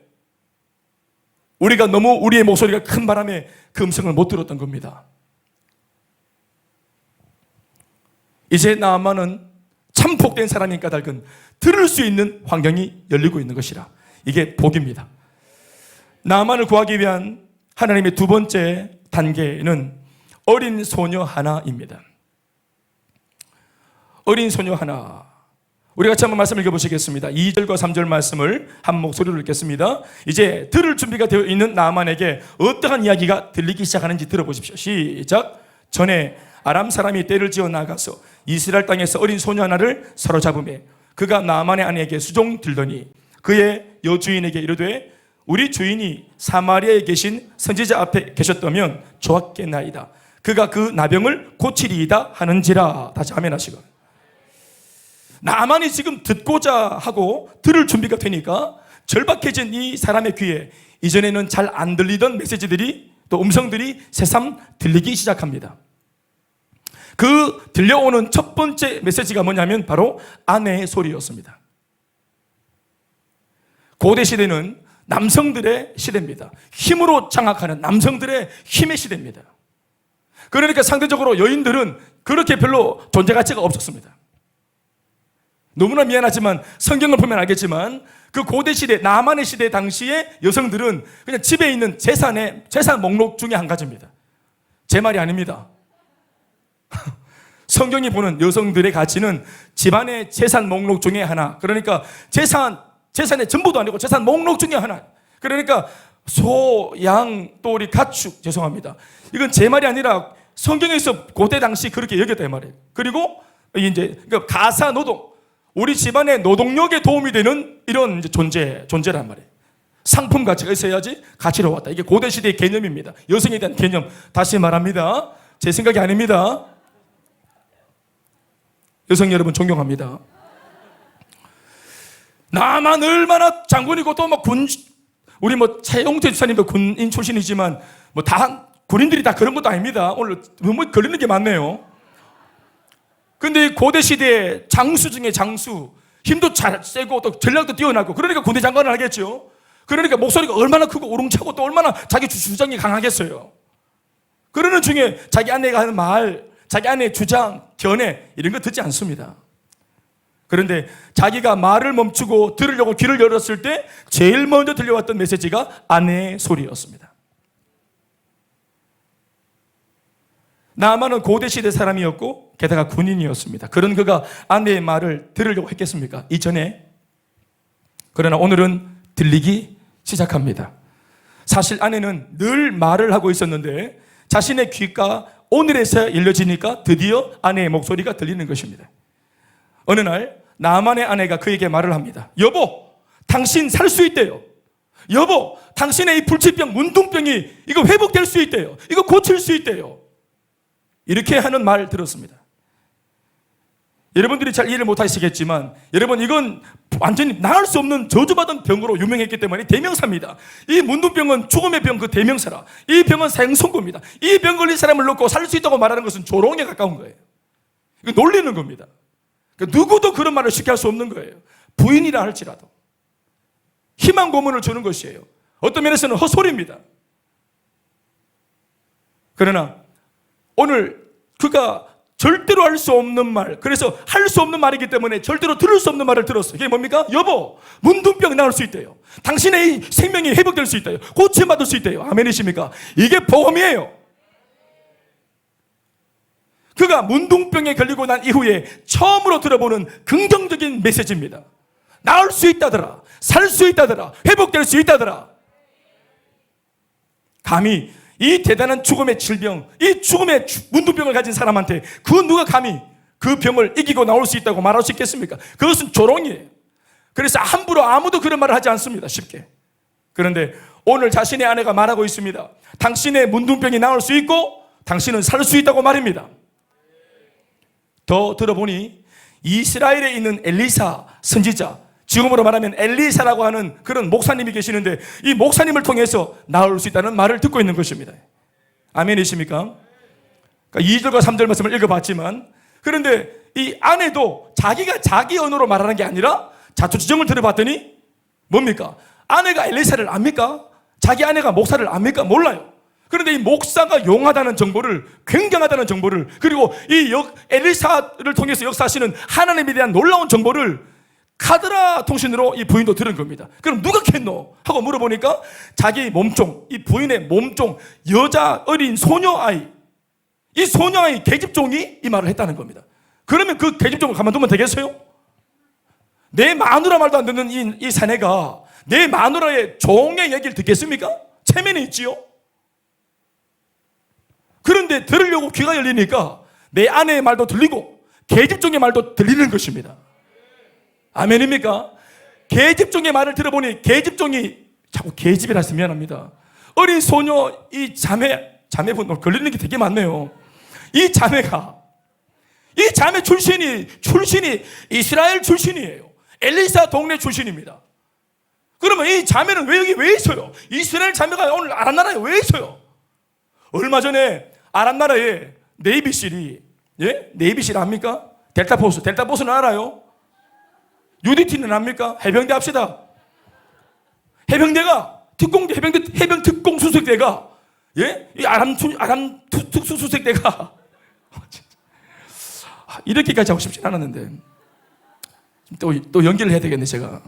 우리가 너무 우리의 목소리가 큰 바람에 그 음성을 못 들었던 겁니다. 이제 나아만은 참 복된 사람인 까닭은 들을 수 있는 환경이 열리고 있는 것이라. 이게 복입니다. 나아만을 구하기 위한 하나님의 두 번째 단계는 어린 소녀 하나입니다. 어린 소녀 하나. 우리 같이 한번 말씀 읽어보시겠습니다. 2절과 3절 말씀을 한 목소리로 읽겠습니다. 이제 들을 준비가 되어 있는 나아만에게 어떠한 이야기가 들리기 시작하는지 들어보십시오. 시작. 전에 아람 사람이 떼를 지어 나가서 이스라엘 땅에서 어린 소녀 하나를 사로잡으매 그가 나아만의 아내에게 수종 들더니 그의 여주인에게 이르되 우리 주인이 사마리아에 계신 선지자 앞에 계셨다면 좋았겠나이다. 그가 그 나병을 고치리이다 하는지라. 다시 아멘 하시고. 나만이 지금 듣고자 하고 들을 준비가 되니까 절박해진 이 사람의 귀에 이전에는 잘 안 들리던 메시지들이 또 음성들이 새삼 들리기 시작합니다. 그 들려오는 첫 번째 메시지가 뭐냐면 바로 아내의 소리였습니다. 고대 시대는 남성들의 시대입니다. 힘으로 장악하는 남성들의 힘의 시대입니다. 그러니까 상대적으로 여인들은 그렇게 별로 존재 가치가 없었습니다. 너무나 미안하지만 성경을 보면 알겠지만 그 고대 시대, 남한의 시대 당시에 여성들은 그냥 집에 있는 재산 목록 중에 한 가지입니다. 제 말이 아닙니다. 성경이 보는 여성들의 가치는 집안의 재산 목록 중에 하나. 그러니까 재산의 전부도 아니고 재산 목록 중에 하나. 그러니까 소, 양, 또 우리 가축, 죄송합니다. 이건 제 말이 아니라 성경에서 고대 당시 그렇게 여겼다 이 말이에요. 그리고 이제 가사 노동, 우리 집안의 노동력에 도움이 되는 이런 이제 존재란 말이에요. 상품 가치가 있어야지 가치로 왔다. 이게 고대 시대의 개념입니다. 여성에 대한 개념. 다시 말합니다. 제 생각이 아닙니다. 여성 여러분 존경합니다. 나만 얼마나 장군이고 또 막 우리 차용태 주사님도 군인 출신이지만 다 군인들이 다 그런 것도 아닙니다. 오늘 너무 걸리는 게 많네요. 근데 고대 시대의 장수 중에 장수, 힘도 잘 세고 또 전략도 뛰어나고 그러니까 군대 장관을 하겠죠. 그러니까 목소리가 얼마나 크고 우렁차고 또 얼마나 자기 주장이 강하겠어요. 그러는 중에 자기 아내가 하는 말, 자기 아내의 주장, 견해 이런 거 듣지 않습니다. 그런데 자기가 말을 멈추고 들으려고 귀를 열었을 때 제일 먼저 들려왔던 메시지가 아내의 소리였습니다. 나아만은 고대 시대 사람이었고 게다가 군인이었습니다. 그런 그가 아내의 말을 들으려고 했겠습니까? 이전에. 그러나 오늘은 들리기 시작합니다. 사실 아내는 늘 말을 하고 있었는데 자신의 귀가 오늘에서야 열려지니까 드디어 아내의 목소리가 들리는 것입니다. 어느 날 나만의 아내가 그에게 말을 합니다. 여보, 당신 살 수 있대요. 여보, 당신의 이 불치병, 문둥병이 이거 회복될 수 있대요. 이거 고칠 수 있대요. 이렇게 하는 말 들었습니다. 여러분들이 잘 이해를 못하시겠지만 여러분 이건 완전히 나을 수 없는 저주받은 병으로 유명했기 때문에 대명사입니다. 이 문둥병은 죽음의 병 그 대명사라. 이 병은 생선고입니다. 이 병 걸린 사람을 놓고 살 수 있다고 말하는 것은 조롱에 가까운 거예요. 이거 놀리는 겁니다. 그러니까 누구도 그런 말을 쉽게 할 수 없는 거예요. 부인이라 할지라도 희망 고문을 주는 것이에요. 어떤 면에서는 헛소리입니다. 그러나 오늘 그가 절대로 할 수 없는 말, 그래서 할 수 없는 말이기 때문에 절대로 들을 수 없는 말을 들었어요. 그게 뭡니까? 여보, 문둥병이 나을 수 있대요. 당신의 이 생명이 회복될 수 있대요. 고침받을 수 있대요. 아멘이십니까? 이게 복음이에요. 그가 문둥병에 걸리고 난 이후에 처음으로 들어보는 긍정적인 메시지입니다. 나을 수 있다더라. 살 수 있다더라. 회복될 수 있다더라. 감히 이 대단한 죽음의 질병, 이 죽음의 문둥병을 가진 사람한테 그 누가 감히 그 병을 이기고 나올 수 있다고 말할 수 있겠습니까? 그것은 조롱이에요. 그래서 함부로 아무도 그런 말을 하지 않습니다. 쉽게. 그런데 오늘 자신의 아내가 말하고 있습니다. 당신의 문둥병이 나을 수 있고 당신은 살 수 있다고 말입니다. 더 들어보니 이스라엘에 있는 엘리사 선지자, 지금으로 말하면 엘리사라고 하는 그런 목사님이 계시는데 이 목사님을 통해서 나을 수 있다는 말을 듣고 있는 것입니다. 아멘이십니까? 그러니까 2절과 3절 말씀을 읽어봤지만 그런데 이 아내도 자기가 자기 언어로 말하는 게 아니라 자초지종을 들어봤더니 뭡니까? 아내가 엘리사를 압니까? 자기 아내가 목사를 압니까? 몰라요. 그런데 이 목사가 용하다는 정보를, 굉장하다는 정보를, 그리고 이 엘리사를 통해서 역사하시는 하나님에 대한 놀라운 정보를 카드라 통신으로 이 부인도 들은 겁니다. 그럼 누가 캤노? 하고 물어보니까 자기 몸종, 이 부인의 몸종, 여자 어린 소녀아이, 이 소녀아이 계집종이 이 말을 했다는 겁니다. 그러면 그 계집종을 가만두면 되겠어요? 내 마누라 말도 안 듣는 이 사내가 내 마누라의 종의 얘기를 듣겠습니까? 체면이 있지요? 그런데 들으려고 귀가 열리니까 내 아내의 말도 들리고 계집종의 말도 들리는 것입니다. 아멘입니까? 계집종의 말을 들어보니 계집종이 자꾸 계집이라 해서 미안합니다. 어린 소녀 이 자매분 걸리는 게 되게 많네요. 이 자매 출신이 이스라엘 출신이에요. 엘리사 동네 출신입니다. 그러면 이 자매는 여기 왜 있어요? 이스라엘 자매가 오늘 아람 나라에 왜 있어요? 얼마 전에 아람 나라에 네이비실이 예? 네이비실 압니까? 델타포스. 델타포스는 알아요? UDT는 압니까? 해병대 합시다. 해병대가 특공대, 해병 특공 수색대가, 예? 이 아람 특수 수색대가 이렇게까지 하고 싶진 않았는데 또 연결을 해야 되겠네 제가.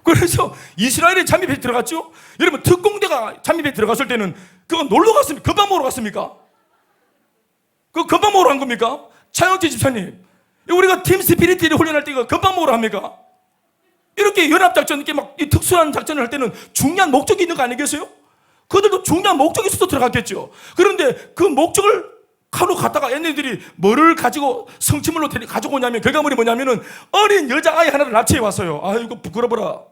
그래서 이스라엘에 잠입해 들어갔죠. 여러분 특공대가 잠입해 들어갔을 때는 그거 놀러 갔습니까? 건방 먹으러 갔습니까? 그거 건방 먹으러 간 겁니까? 차영재 집사님, 우리가 팀 스피리트를 훈련할 때 이거 건방 먹으러 합니까? 이렇게 연합작전, 이렇게 막 특수한 작전을 할 때는 중요한 목적이 있는 거 아니겠어요? 그들도 중요한 목적이 있어서 들어갔겠죠. 그런데 그 목적을 하러 갔다가 얘네들이 뭐를 가지고 성취물로 가지고 오냐면, 결과물이 뭐냐면은 어린 여자아이 하나를 납치해 왔어요. 아이고 부끄러워라.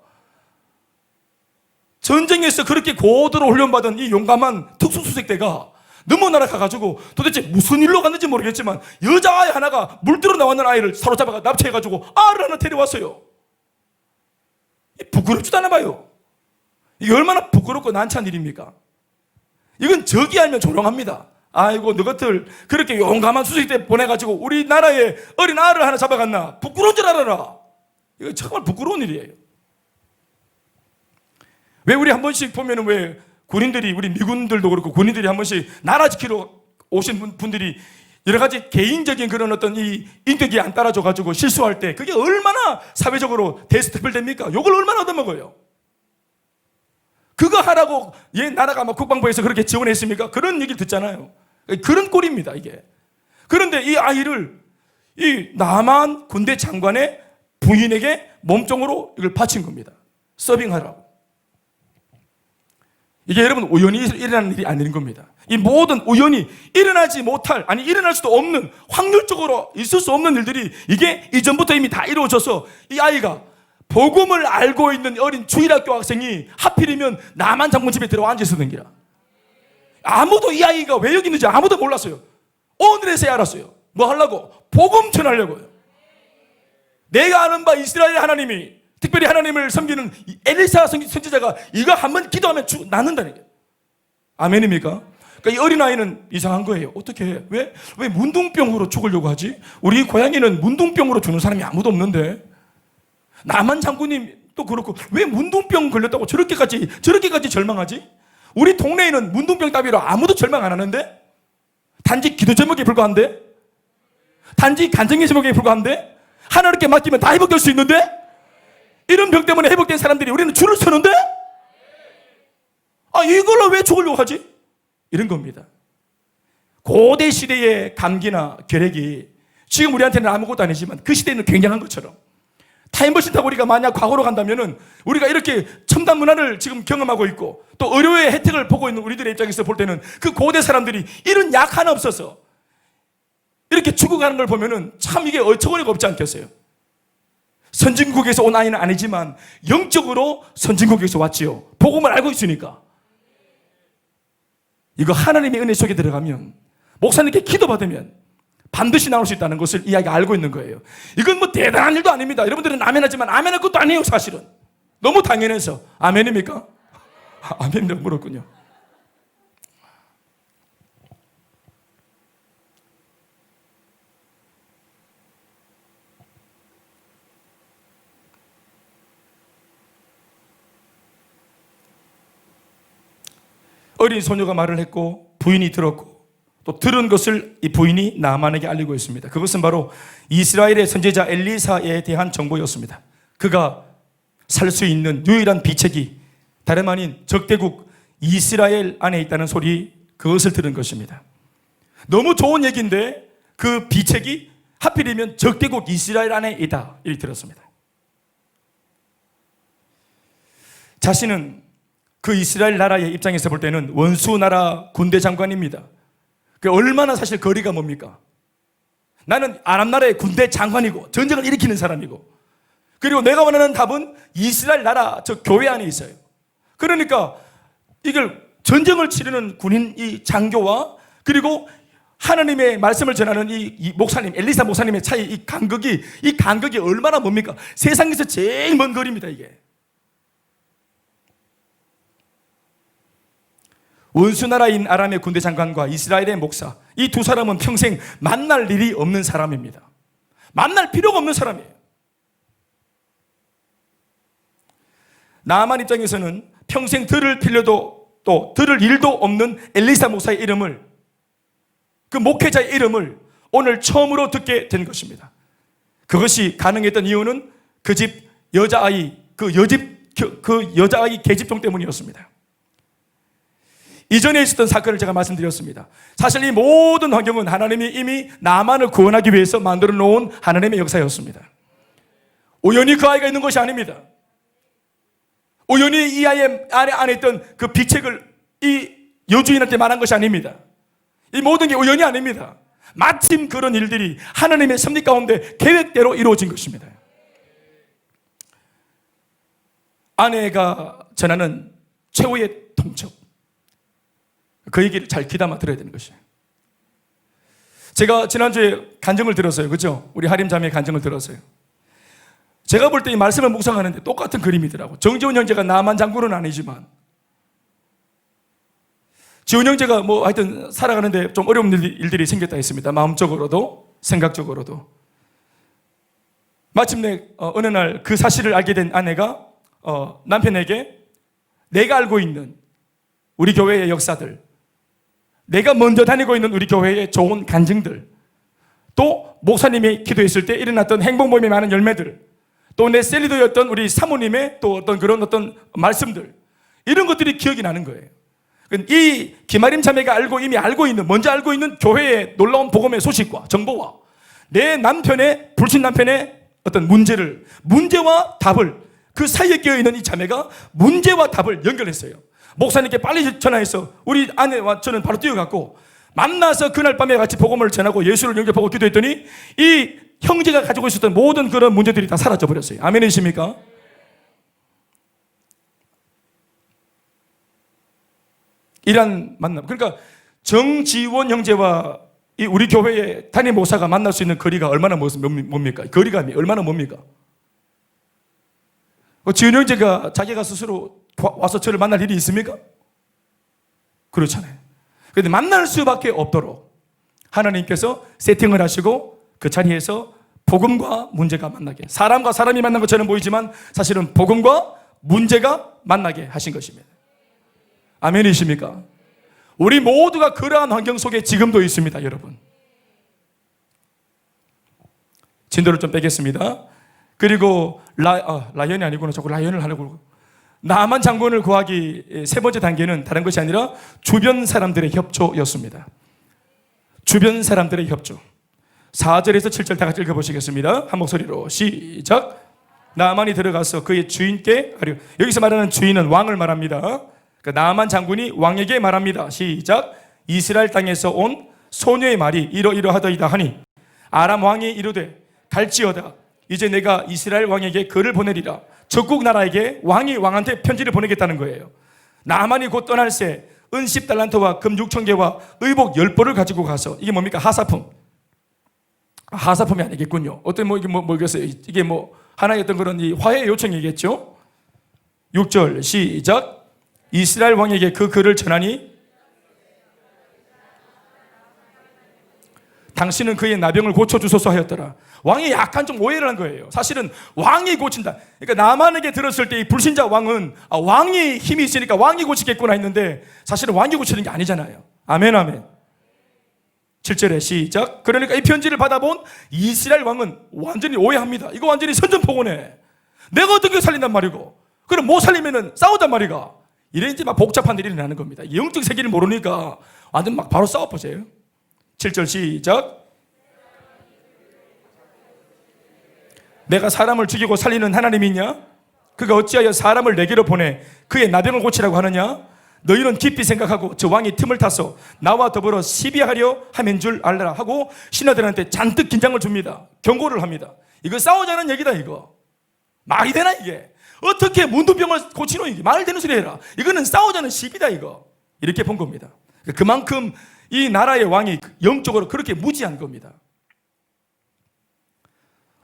전쟁에서 그렇게 고도로 훈련받은 이 용감한 특수수색대가 너무나라 가가지고 도대체 무슨 일로 갔는지 모르겠지만 여자아이 하나가 물들어 나왔는 아이를 사로잡아가 납치해가지고 알을 하나 데려왔어요. 부끄럽지도 않아 봐요. 이게 얼마나 부끄럽고 난처한 일입니까? 이건 적이 알면 조롱합니다. 아이고 너희들 그렇게 용감한 수색대 보내가지고 우리나라에 어린 알을 하나 잡아갔나? 부끄러운 줄 알아라. 이거 정말 부끄러운 일이에요. 왜 우리 한 번씩 보면은 왜 군인들이, 우리 미군들도 그렇고 군인들이 한 번씩 나라 지키러 오신 분들이 여러 가지 개인적인 그런 어떤 이 인격이 안 따라줘가지고 실수할 때 그게 얼마나 사회적으로 대스특별됩니까? 욕을 얼마나 얻어먹어요. 그거 하라고 나라가 막 국방부에서 그렇게 지원했습니까? 그런 얘기를 듣잖아요. 그런 꼴입니다 이게. 그런데 이 아이를 이 남한 군대 장관의 부인에게 몸종으로 이걸 바친 겁니다. 서빙하라고. 이게 여러분 우연히 일어나는 일이 아닌 겁니다. 이 모든 우연히 일어나지 못할, 아니 일어날 수도 없는, 확률적으로 있을 수 없는 일들이 이게 이전부터 이미 다 이루어져서 이 아이가 복음을 알고 있는 어린 주일학교 학생이 하필이면 남한 장군 집에 들어와 앉아 있었던 기라. 아무도 이 아이가 왜 여기 있는지 아무도 몰랐어요. 오늘에서야 알았어요. 뭐 하려고? 복음 전하려고요. 내가 아는 바 이스라엘 하나님이, 특별히 하나님을 섬기는 엘리사 선지자가 이거 한번 기도하면 낫는다는 게. 아멘입니까? 그러니까 이 어린아이는 이상한 거예요. 어떻게 해? 왜 문둥병으로 죽으려고 하지? 우리 고향에는 문둥병으로 죽는 사람이 아무도 없는데. 남한 장군님 또 그렇고 왜 문둥병 걸렸다고 저렇게까지 절망하지? 우리 동네에는 문둥병 따위로 아무도 절망 안 하는데? 단지 기도 제목에 불과한데? 단지 간증의 제목에 불과한데? 하나님께 맡기면 다 회복될 수 있는데? 이런 병 때문에 회복된 사람들이 우리는 줄을 서는데? 이걸로 왜 죽으려고 하지? 이런 겁니다. 고대 시대의 감기나 결핵이 지금 우리한테는 아무것도 아니지만 그 시대에는 굉장한 것처럼, 타임머신 타고 우리가 만약 과거로 간다면은 우리가 이렇게 첨단 문화를 지금 경험하고 있고 또 의료의 혜택을 보고 있는 우리들의 입장에서 볼 때는 그 고대 사람들이 이런 약 하나 없어서 이렇게 죽어가는 걸 보면은 참 이게 어처구니가 없지 않겠어요? 선진국에서 온 아이는 아니지만 영적으로 선진국에서 왔지요. 복음을 알고 있으니까. 이거 하나님의 은혜 속에 들어가면, 목사님께 기도받으면 반드시 나올 수 있다는 것을 이 아이가 알고 있는 거예요. 이건 뭐 대단한 일도 아닙니다. 여러분들은 아멘하지만 아멘할 것도 아니에요 사실은. 너무 당연해서. 아멘입니까? 아멘이라고 물었군요. 어린 소녀가 말을 했고 부인이 들었고 또 들은 것을 이 부인이 나만에게 알리고 있습니다. 그것은 바로 이스라엘의 선지자 엘리사에 대한 정보였습니다. 그가 살 수 있는 유일한 비책이 다름 아닌 적대국 이스라엘 안에 있다는 소리, 그것을 들은 것입니다. 너무 좋은 얘기인데 그 비책이 하필이면 적대국 이스라엘 안에 있다, 이렇게 들었습니다. 자신은 그 이스라엘 나라의 입장에서 볼 때는 원수 나라 군대 장관입니다. 그 얼마나 사실 거리가 뭡니까? 나는 아람 나라의 군대 장관이고 전쟁을 일으키는 사람이고, 그리고 내가 원하는 답은 이스라엘 나라 저 교회 안에 있어요. 그러니까 이걸 전쟁을 치르는 군인 이 장교와 그리고 하나님의 말씀을 전하는 이 목사님, 엘리사 목사님의 차이, 이 간극이 얼마나 뭡니까? 세상에서 제일 먼 거리입니다, 이게. 원수나라인 아람의 군대 장관과 이스라엘의 목사, 이 두 사람은 평생 만날 일이 없는 사람입니다. 만날 필요가 없는 사람이에요. 나아만 입장에서는 평생 들을 필요도 또 들을 일도 없는 엘리사 목사의 이름을, 그 목회자의 이름을 오늘 처음으로 듣게 된 것입니다. 그것이 가능했던 이유는 그 집 여자아이, 그 여자아이 계집종 때문이었습니다. 이전에 있었던 사건을 제가 말씀드렸습니다. 사실 이 모든 환경은 하나님이 이미 나만을 구원하기 위해서 만들어 놓은 하나님의 역사였습니다. 우연히 그 아이가 있는 것이 아닙니다. 우연히 이 아이의 안에 있던 그 비책을 이 여주인한테 말한 것이 아닙니다. 이 모든 게 우연이 아닙니다. 마침 그런 일들이 하나님의 섭리 가운데 계획대로 이루어진 것입니다. 아내가 전하는 최후의 통첩, 그 얘기를 잘 귀담아 들어야 되는 것이에요. 제가 지난주에 간증을 들었어요. 그죠? 우리 하림자매의 간증을 들었어요. 제가 볼 때 이 말씀을 묵상하는데 똑같은 그림이더라고. 정지훈 형제가 나만 장군은 아니지만 지훈 형제가 뭐 하여튼 살아가는데 좀 어려운 일들이 생겼다 했습니다. 마음적으로도 생각적으로도. 마침내 어느 날 그 사실을 알게 된 아내가 남편에게 내가 알고 있는 우리 교회의 역사들, 내가 먼저 다니고 있는 우리 교회의 좋은 간증들, 또 목사님이 기도했을 때 일어났던 행복 모임에 많은 열매들, 또 내 셀리더였던 우리 사모님의 또 어떤 말씀들, 이런 것들이 기억이 나는 거예요. 이 김아림 자매가 이미 먼저 알고 있는 교회의 놀라운 복음의 소식과 정보와 내 남편의, 불신 남편의 어떤 문제와 답을, 그 사이에 끼어있는 이 자매가 문제와 답을 연결했어요. 목사님께 빨리 전화해서 우리 아내와 저는 바로 뛰어갔고 만나서 그날 밤에 같이 복음을 전하고 예수를 영접하고 기도했더니 이 형제가 가지고 있었던 모든 그런 문제들이 다 사라져 버렸어요. 아멘이십니까? 이란 만남. 그러니까 정지원 형제와 이 우리 교회의 담임 목사가 만날 수 있는 거리가 얼마나 뭡니까? 거리감이 얼마나 뭡니까? 지은 형제가 자기가 스스로 와서 저를 만날 일이 있습니까? 그렇잖아요. 그런데 만날 수밖에 없도록 하나님께서 세팅을 하시고 그 자리에서 복음과 문제가 만나게, 사람과 사람이 만난 것처럼 보이지만 사실은 복음과 문제가 만나게 하신 것입니다. 아멘이십니까? 우리 모두가 그러한 환경 속에 지금도 있습니다, 여러분. 진도를 좀 빼겠습니다. 그리고 라이언이 아니구나. 자꾸 라이언을 하려고. 나만 장군을 구하기 세 번째 단계는 다른 것이 아니라 주변 사람들의 협조였습니다. 주변 사람들의 협조. 4절에서 7절 다 같이 읽어보시겠습니다. 한 목소리로 시작. 나만이 들어가서 그의 주인께 아뢰. 여기서 말하는 주인은 왕을 말합니다. 나만 장군이 왕에게 말합니다. 시작. 이스라엘 땅에서 온 소녀의 말이 이러이러하더이다 하니 아람 왕이 이르되 갈지어다. 이제 내가 이스라엘 왕에게 글을 보내리라. 적국 나라에게 왕이 왕한테 편지를 보내겠다는 거예요. 나만이 곧 떠날새 은 10달란트와 금 6,000개와 의복 10벌을 가지고 가서, 이게 뭡니까? 하사품. 하사품이 아니겠군요. 어떤 이게 뭐겠어요? 이게 하나의 어떤 그런 이 화해 요청이겠죠? 6절 시작. 이스라엘 왕에게 그 글을 전하니 당신은 그의 나병을 고쳐주소서 하였더라. 왕이 약간 좀 오해를 한 거예요. 사실은 왕이 고친다. 그러니까 나만에게 들었을 때 이 불신자 왕은 왕이 힘이 있으니까 왕이 고치겠구나 했는데 사실은 왕이 고치는 게 아니잖아요. 아멘 아멘. 7절에 시작. 그러니까 이 편지를 받아본 이스라엘 왕은 완전히 오해합니다. 이거 완전히 선전포고네. 내가 어떻게 살린단 말이고, 그럼 못 살리면은 싸우단 말이가. 이래 이제 막 복잡한 일이 일어나는 겁니다. 영적 세계를 모르니까 완전 막 바로 싸워보세요. 7절 시작. 내가 사람을 죽이고 살리는 하나님이냐? 그가 어찌하여 사람을 내게로 보내 그의 나병을 고치라고 하느냐? 너희는 깊이 생각하고 저 왕이 틈을 타서 나와 더불어 시비하려 함인 줄 알라 하고 신하들한테 잔뜩 긴장을 줍니다. 경고를 합니다. 이거 싸우자는 얘기다. 이거 말이 되나 이게? 어떻게 문두병을 고치노? 이게 말 되는 소리 해라. 이거는 싸우자는 시비다. 이거 이렇게 본 겁니다. 그만큼 이 나라의 왕이 영적으로 그렇게 무지한 겁니다.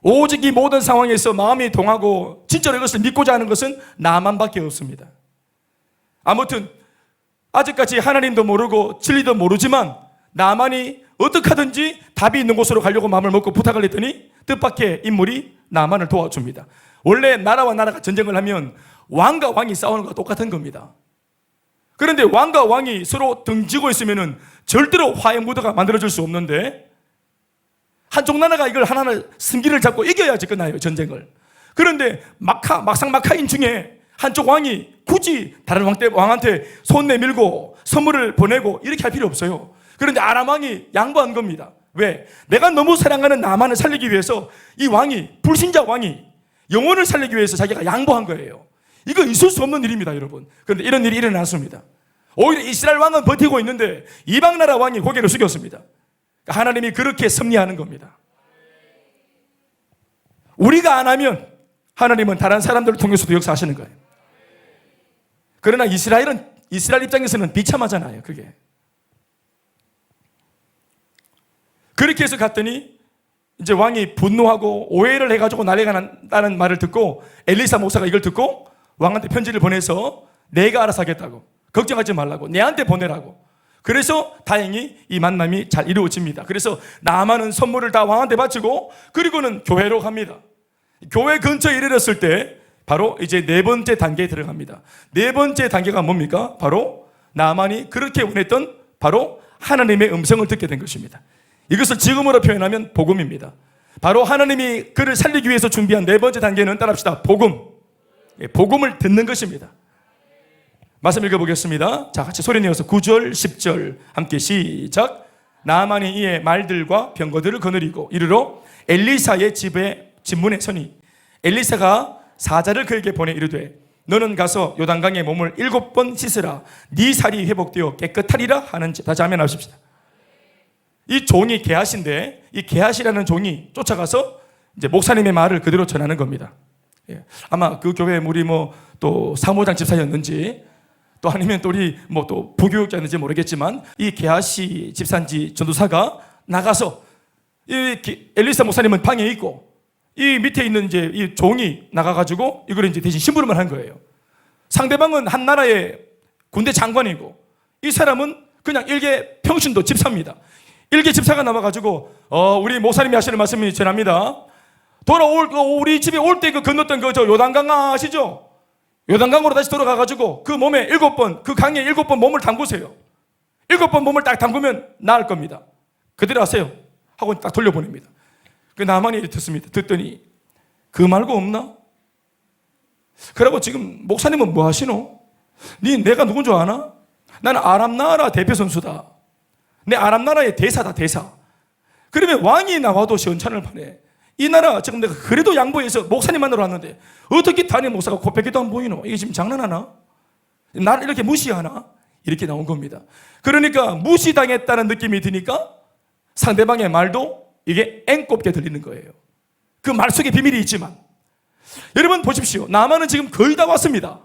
오직 이 모든 상황에서 마음이 동하고 진짜로 이것을 믿고자 하는 것은 나만밖에 없습니다. 아무튼 아직까지 하나님도 모르고 진리도 모르지만 나만이 어떻게 하든지 답이 있는 곳으로 가려고 마음을 먹고 부탁을 했더니 뜻밖의 인물이 나만을 도와줍니다. 원래 나라와 나라가 전쟁을 하면 왕과 왕이 싸우는 것과 똑같은 겁니다. 그런데 왕과 왕이 서로 등지고 있으면 절대로 화해 무드가 만들어질 수 없는데 한쪽 나라가 이걸 하나를 승기를 잡고 이겨야지 끝나요, 전쟁을. 그런데 막상 막하인 중에 한쪽 왕이 굳이 다른 왕한테 손 내밀고 선물을 보내고 이렇게 할 필요 없어요. 그런데 아람 왕이 양보한 겁니다. 왜? 내가 너무 사랑하는 나만을 살리기 위해서 이 왕이, 불신자 왕이 영혼을 살리기 위해서 자기가 양보한 거예요. 이거 있을 수 없는 일입니다, 여러분. 그런데 이런 일이 일어났습니다. 오히려 이스라엘 왕은 버티고 있는데 이방 나라 왕이 고개를 숙였습니다. 하나님이 그렇게 섭리하는 겁니다. 우리가 안 하면 하나님은 다른 사람들을 통해서도 역사하시는 거예요. 그러나 이스라엘 입장에서는 비참하잖아요, 그게. 그렇게 해서 갔더니 이제 왕이 분노하고 오해를 해가지고 난리가 난다는 말을 듣고 엘리사 목사가 이걸 듣고 왕한테 편지를 보내서 내가 알아서 하겠다고, 걱정하지 말라고, 내한테 보내라고. 그래서 다행히 이 만남이 잘 이루어집니다. 그래서 나아만은 선물을 다 왕한테 바치고 그리고는 교회로 갑니다. 교회 근처에 이르렀을 때 바로 이제 네 번째 단계에 들어갑니다. 네 번째 단계가 뭡니까? 바로 나아만이 그렇게 원했던 바로 하나님의 음성을 듣게 된 것입니다. 이것을 지금으로 표현하면 복음입니다. 바로 하나님이 그를 살리기 위해서 준비한 네 번째 단계는 따라합시다. 복음. 복음을 듣는 것입니다. 말씀 읽어보겠습니다. 자, 같이 소리 내어서 9절, 10절 함께 시작. 나아만이 이에 말들과 병거들을 거느리고 이르러 엘리사의 집에 집문에 서니 엘리사가 사자를 그에게 보내 이르되 너는 가서 요단강에 몸을 7번 씻으라. 네 살이 회복되어 깨끗하리라 하는지. 다시 아멘 하십시다. 이 종이 게하시인데 이 게하시라는 종이 쫓아가서 이제 목사님의 말을 그대로 전하는 겁니다. 예. 아마 그 교회 우리 또 사무장 집사였는지 또 아니면 또 우리 또 부교육자였는지 모르겠지만 이 게하시 집사인지 전도사가 나가서 이 엘리사 목사님은 방에 있고 이 밑에 있는 이제 이 종이 나가가지고 이걸 이제 대신 심부름을 한 거예요. 상대방은 한 나라의 군대 장관이고 이 사람은 그냥 일개 평신도 집사입니다. 일개 집사가 나와가지고 우리 목사님이 하시는 말씀이 전합니다. 우리 집에 올 때 건넜던 저 요단강 아시죠? 요단강으로 다시 돌아가가지고 그 몸에 7번, 그 강에 7번 몸을 담그세요. 7번 몸을 딱 담그면 나을 겁니다. 그대로 하세요 하고 딱 돌려보냅니다. 그 나만이 듣습니다. 듣더니 그 말고 없나? 그러고 지금 목사님은 뭐 하시노? 내가 누군 줄 아나? 나는 아람 나라 대표 선수다. 내 아람 나라의 대사다, 대사. 그러면 왕이 나와도 시원찮을 판에 이 나라 지금 내가 그래도 양보해서 목사님 만나러 왔는데 어떻게 단임 목사가 코빼기도 안 보이노? 이게 지금 장난하나? 나를 이렇게 무시하나? 이렇게 나온 겁니다. 그러니까 무시당했다는 느낌이 드니까 상대방의 말도 이게 앵꼽게 들리는 거예요. 그 말 속에 비밀이 있지만 여러분 보십시오. 나만은 지금 거의 다 왔습니다.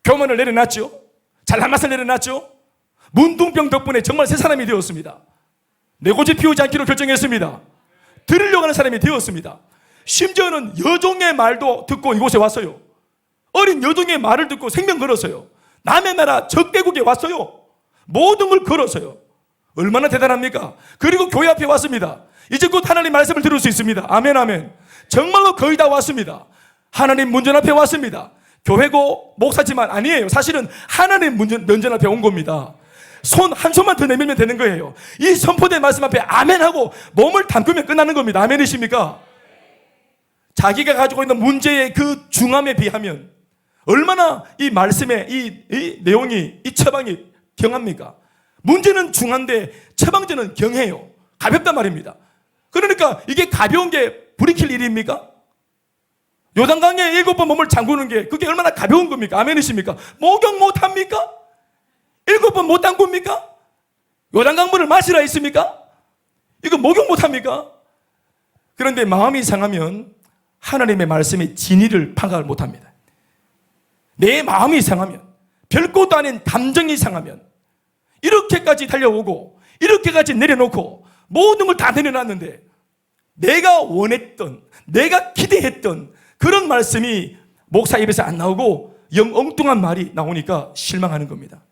교만을 내려놨죠. 잘난 맛을 내려놨죠. 문둥병 덕분에 정말 새 사람이 되었습니다. 내 고집 피우지 않기로 결정했습니다. 들으려고 하는 사람이 되었습니다. 심지어는 여종의 말도 듣고 이곳에 왔어요. 어린 여종의 말을 듣고 생명 걸었어요. 남의 나라 적대국에 왔어요. 모든 걸 걸었어요. 얼마나 대단합니까? 그리고 교회 앞에 왔습니다. 이제 곧 하나님 말씀을 들을 수 있습니다. 아멘 아멘. 정말로 거의 다 왔습니다. 하나님 문전 앞에 왔습니다. 교회고 목사지만 아니에요. 사실은 하나님 면전 앞에 온 겁니다. 한 손만 더 내밀면 되는 거예요. 이 선포된 말씀 앞에 아멘하고 몸을 담그면 끝나는 겁니다. 아멘이십니까? 자기가 가지고 있는 문제의 그 중함에 비하면 얼마나 이 말씀의 이 내용이, 이 처방이 경합니까? 문제는 중한데 처방전은 경해요. 가볍단 말입니다. 그러니까 이게 가벼운 게 불이킬 일입니까? 요단강에 7번 몸을 잠그는 게 그게 얼마나 가벼운 겁니까? 아멘이십니까? 목욕 못합니까? 7번 못 담굽니까? 요단강물을 마시라 했습니까? 이거 목욕 못합니까? 그런데 마음이 상하면 하나님의 말씀의 진리를 파악을 못합니다. 내 마음이 상하면, 별것도 아닌 감정이 상하면 이렇게까지 달려오고 이렇게까지 내려놓고 모든 걸 다 내려놨는데 내가 원했던, 내가 기대했던 그런 말씀이 목사 입에서 안 나오고 영 엉뚱한 말이 나오니까 실망하는 겁니다.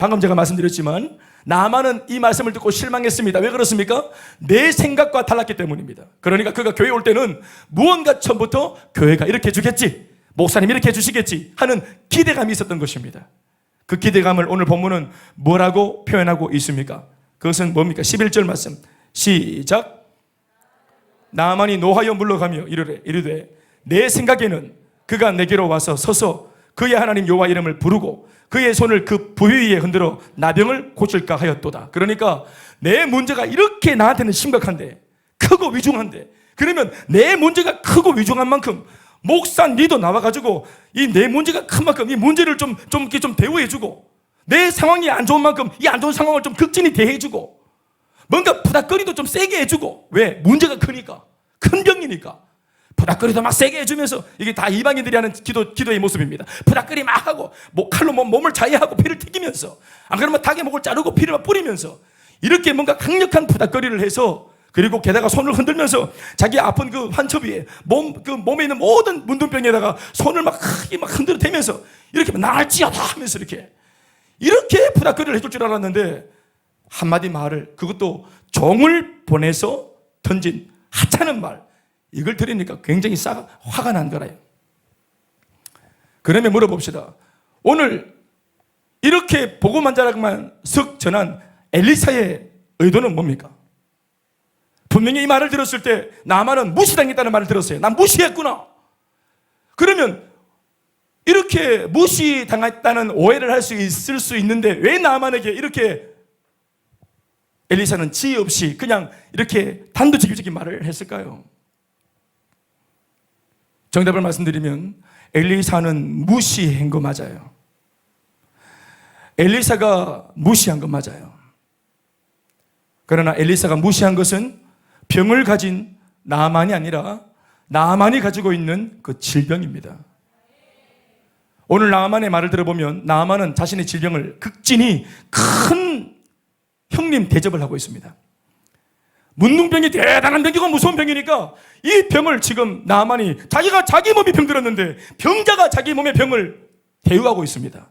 방금 제가 말씀드렸지만 나만은 이 말씀을 듣고 실망했습니다. 왜 그렇습니까? 내 생각과 달랐기 때문입니다. 그러니까 그가 교회 올 때는 무언가 처음부터 교회가 이렇게 해주겠지, 목사님이 이렇게 해주시겠지 하는 기대감이 있었던 것입니다. 그 기대감을 오늘 본문은 뭐라고 표현하고 있습니까? 그것은 뭡니까? 11절 말씀 시작. 나만이 노하여 물러가며 이르되 내 생각에는 그가 내게로 와서 서서 그의 하나님 여호와 이름을 부르고 그의 손을 그 부위 위에 흔들어 나병을 고칠까 하였도다. 그러니까 내 문제가 이렇게 나한테는 심각한데, 크고 위중한데, 그러면 내 문제가 크고 위중한 만큼 목사 니도 나와가지고 이 내 문제가 큰 만큼 이 문제를 좀 대우해주고, 내 상황이 안 좋은 만큼 이 안 좋은 상황을 좀 극진히 대해주고, 뭔가 부닥거리도 좀 세게 해주고. 왜? 문제가 크니까, 큰 병이니까 부닥거리도 막 세게 해주면서, 이게 다 이방인들이 하는 기도의 모습입니다. 부닥거리 막 하고 칼로 몸을 자해하고 피를 튀기면서, 안 그러면 닭의 목을 자르고 피를 막 뿌리면서 이렇게 뭔가 강력한 부닥거리를 해서, 그리고 게다가 손을 흔들면서 자기 아픈 그 환처 위에 몸에 있는 모든 문둥병에다가 손을 막 크게 막 흔들어 대면서 이렇게 나을지어다 하면서 이렇게 부닥거리를 해줄 줄 알았는데, 한마디 말을, 그것도 종을 보내서 던진 하찮은 말, 이걸 들으니까 굉장히 화가 난 거라요. 그러면 물어봅시다. 오늘 이렇게 복음 전하기만 석 전한 엘리사의 의도는 뭡니까? 분명히 이 말을 들었을 때 나만은 무시당했다는 말을 들었어요. 난 무시했구나. 그러면 이렇게 무시당했다는 오해를 할 수 있을 수 있는데 왜 나만에게 이렇게 엘리사는 지혜 없이 그냥 이렇게 단도직입적인 말을 했을까요? 정답을 말씀드리면 엘리사는 무시한 거 맞아요. 엘리사가 무시한 거 맞아요. 그러나 엘리사가 무시한 것은 병을 가진 나만이 아니라 나만이 가지고 있는 그 질병입니다. 오늘 나만의 말을 들어보면 나만은 자신의 질병을 극진히 큰 형님 대접을 하고 있습니다. 문둥병이 대단한 병이고 무서운 병이니까 이 병을 지금 나만이 자기가 자기 몸이 병들었는데 병자가 자기 몸의 병을 대우하고 있습니다.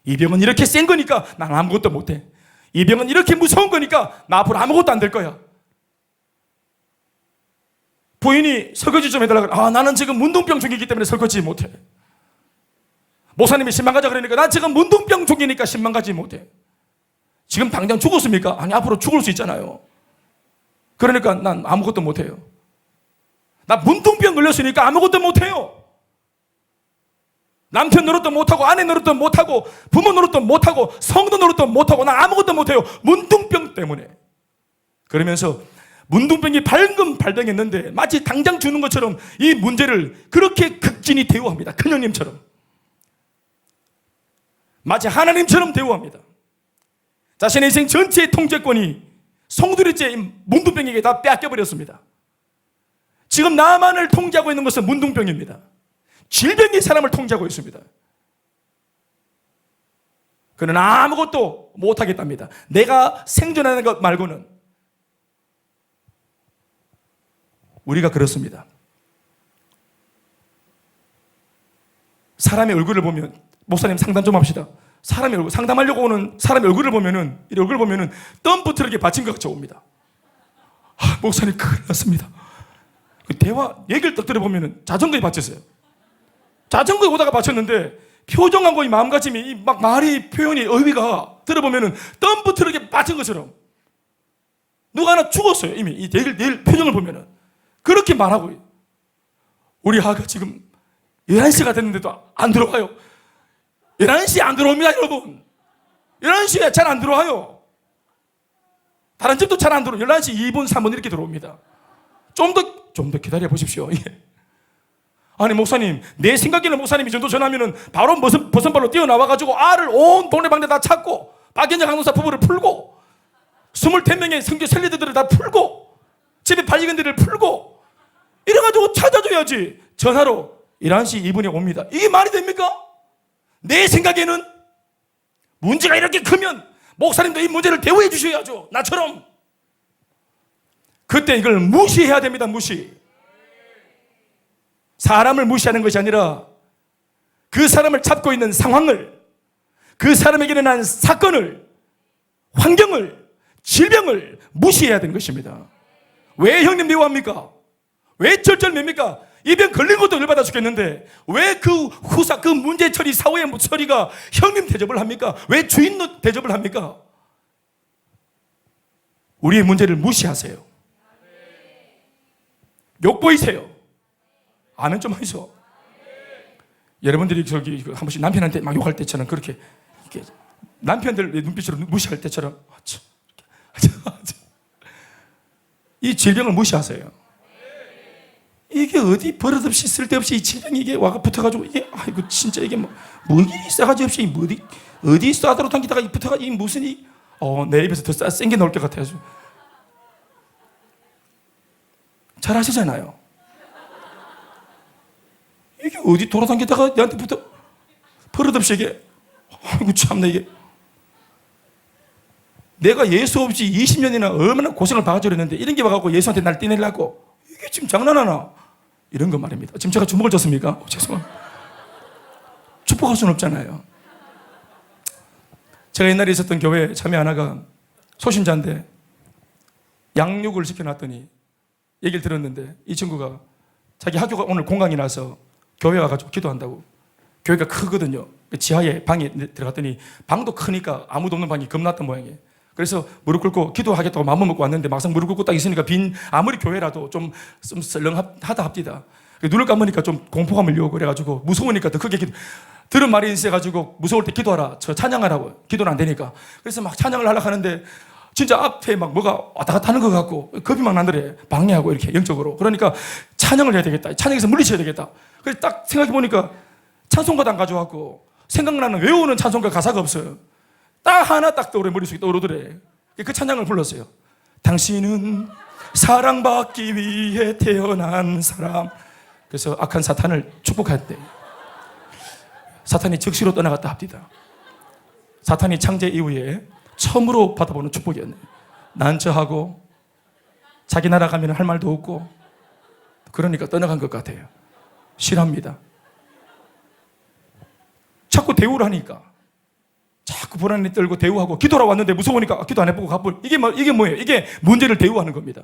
이 병은 이렇게 센 거니까 난 아무것도 못해. 이 병은 이렇게 무서운 거니까 나 앞으로 아무것도 안 될 거야. 부인이 설거지 좀 해달라고 그래. 나는 지금 문둥병 중이기 때문에 설거지 못해. 목사님이 신방 가자 그러니까 난 지금 문둥병 중이니까 신방 가지 못해. 지금 당장 죽었습니까? 아니, 앞으로 죽을 수 있잖아요. 그러니까 난 아무것도 못해요. 나 문둥병 걸렸으니까 아무것도 못해요. 남편 노릇도 못하고 아내 노릇도 못하고 부모 노릇도 못하고 성도 노릇도 못하고 나 아무것도 못해요. 문둥병 때문에. 그러면서 문둥병이 발병했는데 마치 당장 주는 것처럼 이 문제를 그렇게 극진히 대우합니다. 큰형님처럼. 마치 하나님처럼 대우합니다. 자신의 인생 전체의 통제권이 송두리째 문둥병에게 다 빼앗겨버렸습니다. 지금 나만을 통제하고 있는 것은 문둥병입니다. 질병이 사람을 통제하고 있습니다. 그는 아무것도 못하겠답니다. 내가 생존하는 것 말고는. 우리가 그렇습니다. 사람의 얼굴을 보면, 목사님 상담 좀 합시다. 사람의 얼굴, 상담하려고 오는 사람의 얼굴을 보면은, 이 얼굴을 보면은 덤프 트럭에 받친 것 같이 옵니다. 목사님 큰일 났습니다. 그 대화, 얘기를 딱 들어보면은 자전거에 받쳤어요. 자전거에 오다가 받쳤는데 표정하고 이 마음가짐이 막 말이 표현이 의미가 들어보면은 덤프 트럭에 받친 것처럼 누가 하나 죽었어요. 이미 이 내일 표정을 보면은 그렇게 말하고. 우리 아가 지금 11시가 됐는데도 안 들어와요. 11시에 안 들어옵니다, 여러분. 11시에 잘 안 들어와요. 다른 집도 잘 안 들어와요. 11시 2분, 3분 이렇게 들어옵니다. 좀 더 기다려 보십시오. 아니, 목사님, 내 생각에는 목사님 이 정도 전하면은 바로 버선발로 뛰어나와가지고 알을 온 동네방네 다 찾고 박현정 강동사 부부를 풀고 25명의 성교 셀리드들을 다 풀고 집에 발리건들을 풀고 이래가지고 찾아줘야지. 전화로 11시 2분에 옵니다. 이게 말이 됩니까? 내 생각에는 문제가 이렇게 크면 목사님도 이 문제를 대우해 주셔야죠. 나처럼. 그때 이걸 무시해야 됩니다. 무시. 사람을 무시하는 것이 아니라 그 사람을 잡고 있는 상황을, 그 사람에게 일어난 사건을, 환경을, 질병을 무시해야 되는 것입니다. 왜 형님 미워합니까? 왜 절절맵니까? 이 병 걸린 것도 열받아 죽겠는데 왜 그 후사, 그 문제 처리, 사후의 처리가 형님 대접을 합니까? 왜 주인 대접을 합니까? 우리의 문제를 무시하세요. 욕 보이세요. 아멘 좀 하이소. 여러분들이 저기 한 번씩 남편한테 막 욕할 때처럼 그렇게 남편들 눈빛으로 무시할 때처럼 이 질병을 무시하세요. 이게 어디 버릇없이 쓸데없이 이 질병이 이게 와가 붙어가지고 이게 아이고 진짜 이게 뭐 싸가지 없이 어디 싸다로 당기다가 붙어가 이 무슨 내 입에서 더 센 게 나올 것 같아요. 잘 아시잖아요. 이게 어디 돌아다니다가 내한테 붙어 버릇없이 이게 아이고 참나 이게 내가 예수 없이 20년이나 얼마나 고생을 봐가지고 했는데 이런 게 와갖고 예수한테 날 떼내려고 이게 지금 장난하나 이런 거 말입니다. 지금 제가 주목을 줬습니까? 죄송합니다. 축복할 수는 없잖아요. 제가 옛날에 있었던 교회 자매 하나가 소신자인데 양육을 시켜놨더니 얘기를 들었는데 이 친구가 자기 학교가 오늘 공강이 나서 교회 와가지고 기도한다고. 교회가 크거든요. 지하에 방에 들어갔더니 방도 크니까 아무도 없는 방이 겁났던 모양이에요. 그래서 무릎 꿇고 기도하겠다고 마음을 먹고 왔는데 막상 무릎 꿇고 딱 있으니까 아무리 교회라도 좀 썰렁하다 합디다. 눈을 감으니까 좀 공포감을 오고 그래가지고 무서우니까 더 크게 들은 말이 있어가지고 무서울 때 기도하라. 저 찬양하라고. 기도는 안 되니까. 그래서 막 찬양을 하려고 하는데 진짜 앞에 막 뭐가 왔다 갔다 하는 것 같고 겁이 막 나더래. 방해하고 이렇게 영적으로. 그러니까 찬양을 해야 되겠다. 찬양에서 물리쳐야 되겠다. 그래서 딱 생각해보니까 찬송가도 안 가져왔고 생각나는 외우는 찬송가 가사가 없어요. 딱 하나 딱 떠오르 머릿속에 떠오르더래. 그 찬양을 불렀어요. 당신은 사랑받기 위해 태어난 사람. 그래서 악한 사탄을 축복했대. 사탄이 즉시로 떠나갔다 합니다. 사탄이 창제 이후에 처음으로 받아보는 축복이었네. 난처하고 자기 나라 가면 할 말도 없고 그러니까 떠나간 것 같아요. 싫어합니다. 자꾸 대우를 하니까 자꾸 불안이 떨고 대우하고 기도하러 왔는데 무서우니까 기도 안 해보고 가볼. 이게 뭐예요? 이게 문제를 대우하는 겁니다.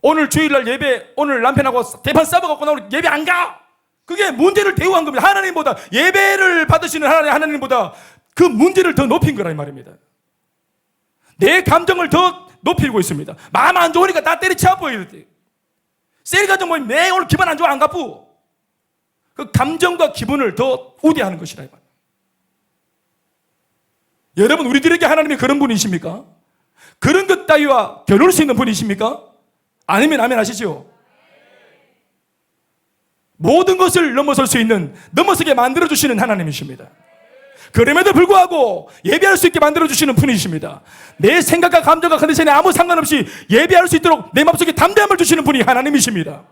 오늘 주일날 예배 오늘 남편하고 대판 싸먹었고 나 오늘 예배 안 가. 그게 문제를 대우한 겁니다. 하나님보다 예배를 받으시는 하나님보다 그 문제를 더 높인 거라 이 말입니다. 내 감정을 더 높이고 있습니다. 마음 안 좋으니까 나 때리쳐 이럴 셀 가지고 뭐 매 오늘 기분 안 좋아 안 갚고 그 감정과 기분을 더 우대하는 것이라 이 말이에요. 여러분 우리들에게 하나님이 그런 분이십니까? 그런 것 따위와 겨룰 수 있는 분이십니까? 아니면 아멘 하시죠. 모든 것을 넘어설 수 있는 넘어서게 만들어주시는 하나님이십니다. 그럼에도 불구하고 예배할 수 있게 만들어주시는 분이십니다. 내 생각과 감정과 컨디션에 아무 상관없이 예배할 수 있도록 내 마음속에 담대함을 주시는 분이 하나님이십니다.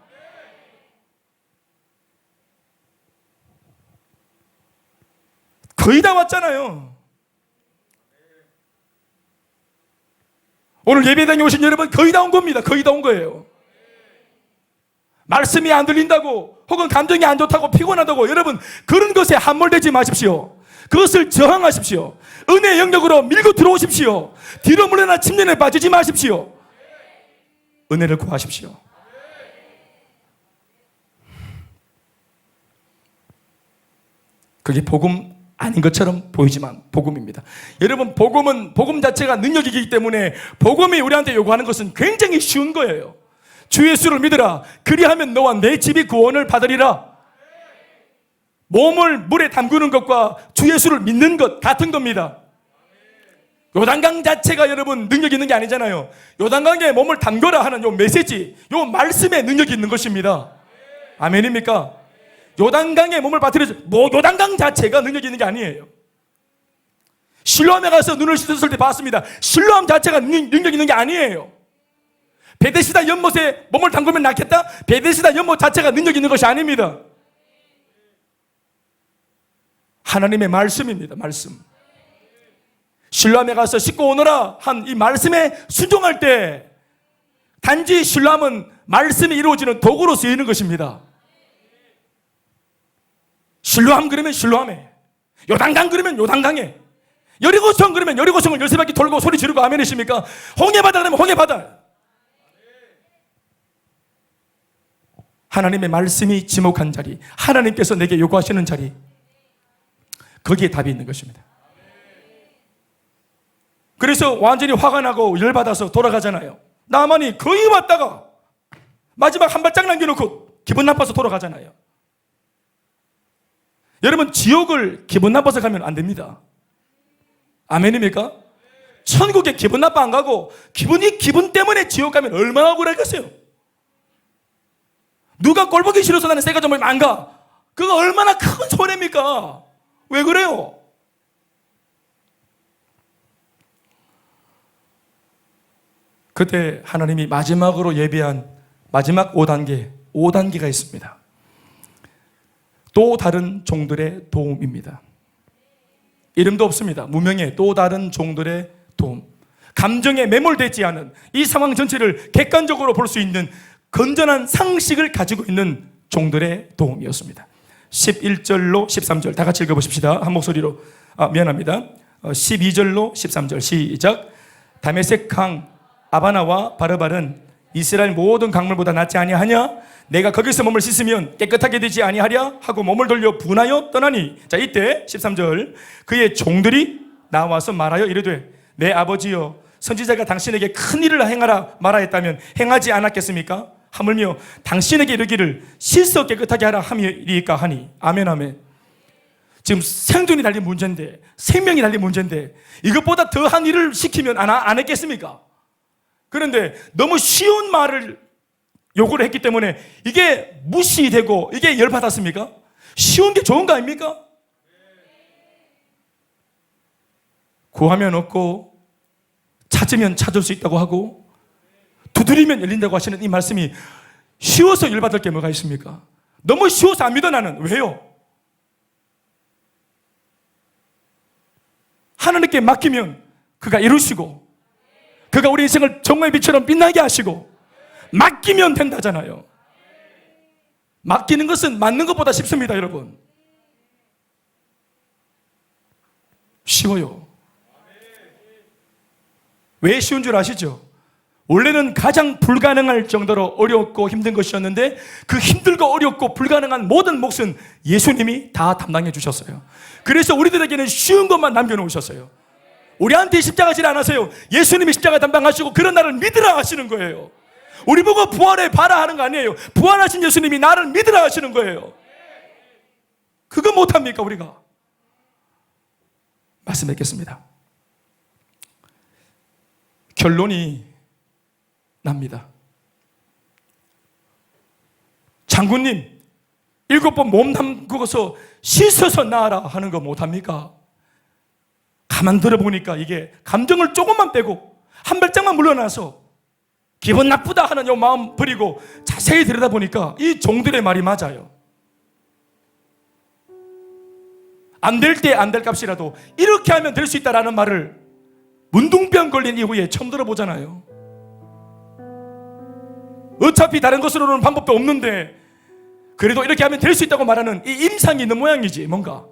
거의 다 왔잖아요. 오늘 예배당에 오신 여러분 거의 다 온 겁니다. 거의 다 온 거예요. 말씀이 안 들린다고 혹은 감정이 안 좋다고 피곤하다고 여러분 그런 것에 함몰되지 마십시오. 그것을 저항하십시오. 은혜의 영역으로 밀고 들어오십시오. 뒤로 물러나 침전에 빠지지 마십시오. 은혜를 구하십시오. 그게 복음 아닌 것처럼 보이지만 복음입니다. 여러분 복음 자체가 능력이기 때문에 복음이 우리한테 요구하는 것은 굉장히 쉬운 거예요. 주 예수를 믿으라. 그리하면 너와 내 집이 구원을 받으리라. 몸을 물에 담그는 것과 주 예수를 믿는 것 같은 겁니다. 요단강 자체가 여러분 능력이 있는 게 아니잖아요. 요단강에 몸을 담거라 하는 요 메시지, 요 말씀에 능력이 있는 것입니다. 아멘입니까? 요단강에 몸을 빠뜨려서 요단강 자체가 능력이 있는 게 아니에요. 실로암에 가서 눈을 씻었을 때 봤습니다. 실로암 자체가 능력이 있는 게 아니에요. 베데스다 연못에 몸을 담그면 낫겠다? 베데스다 연못 자체가 능력이 있는 것이 아닙니다. 하나님의 말씀입니다. 말씀. 실로암에 가서 씻고 오너라 한 이 말씀에 순종할 때 단지 실로암은 말씀이 이루어지는 도구로 쓰이는 것입니다. 실로암 그러면 실로암에 요단강 그러면 요단강에, 여리고성 그러면 여리고성을 13바퀴 돌고 소리 지르고 아멘이십니까? 홍해바다 그러면 홍해바다. 하나님의 말씀이 지목한 자리, 하나님께서 내게 요구하시는 자리, 거기에 답이 있는 것입니다. 그래서 완전히 화가 나고 열받아서 돌아가잖아요. 나만이 거의 왔다가 마지막 한 발짝 남겨놓고 기분 나빠서 돌아가잖아요. 여러분, 지옥을 기분 나빠서 가면 안 됩니다. 아멘입니까? 천국에 기분 나빠 안 가고 기분 때문에 지옥 가면 얼마나 억울하겠어요. 누가 꼴보기 싫어서 나는 새가 좀 안 가, 그거 얼마나 큰 손해입니까? 왜 그래요? 그때 하나님이 마지막으로 예비한 마지막 5단계가 있습니다. 또 다른 종들의 도움입니다. 이름도 없습니다. 무명의 또 다른 종들의 도움. 감정에 매몰되지 않은 이 상황 전체를 객관적으로 볼 수 있는 건전한 상식을 가지고 있는 종들의 도움이었습니다. 11절로 13절 다 같이 읽어보십시다. 한 목소리로. 미안합니다. 12절로 13절 시작. 다메섹 강 아바나와 바르발은 이스라엘 모든 강물보다 낫지 아니하냐? 내가 거기서 몸을 씻으면 깨끗하게 되지 아니하랴? 하고 몸을 돌려 분하여 떠나니. 자, 이때 13절 그의 종들이 나와서 말하여 이르되 내 아버지여, 선지자가 당신에게 큰 일을 행하라 말하였다면 행하지 않았겠습니까? 하물며 당신에게 이르기를 씻어 깨끗하게 하라 함이리까 하니. 아멘 아멘. 지금 생존이 달린 문제인데, 생명이 달린 문제인데 이것보다 더한 일을 시키면 안 했겠습니까? 그런데 너무 쉬운 말을 요구를 했기 때문에 이게 무시되고 이게 열받았습니까? 쉬운 게 좋은 거 아닙니까? 구하면 얻고 찾으면 찾을 수 있다고 하고 두드리면 열린다고 하시는 이 말씀이 쉬워서 열받을 게 뭐가 있습니까? 너무 쉬워서 안 믿어. 나는 왜요? 하나님께 맡기면 그가 이루시고 그가 우리 인생을 정오의 빛처럼 빛나게 하시고 맡기면 된다잖아요. 맡기는 것은 맞는 것보다 쉽습니다, 여러분. 쉬워요. 왜 쉬운 줄 아시죠? 원래는 가장 불가능할 정도로 어렵고 힘든 것이었는데 그 힘들고 어렵고 불가능한 모든 몫은 예수님이 다 담당해 주셨어요. 그래서 우리들에게는 쉬운 것만 남겨놓으셨어요. 우리한테 십자가 지를 안 하세요. 예수님이 십자가 담당하시고 그런 나를 믿으라 하시는 거예요. 우리 보고 부활해 봐라 하는 거 아니에요. 부활하신 예수님이 나를 믿으라 하시는 거예요. 그거 못합니까 우리가? 말씀드리겠습니다. 결론이 납니다. 장군님 7번 몸 담그고서 씻어서 나아라 하는 거 못합니까? 가만 들어보니까 이게 감정을 조금만 빼고 한 발짝만 물러나서 기분 나쁘다 하는 요 마음 버리고 자세히 들여다보니까 이 종들의 말이 맞아요. 안 될 때 안 될 값이라도 이렇게 하면 될 수 있다라는 말을 문둥병 걸린 이후에 처음 들어보잖아요. 어차피 다른 것으로는 방법도 없는데 그래도 이렇게 하면 될 수 있다고 말하는 이 임상이 있는 모양이지. 뭔가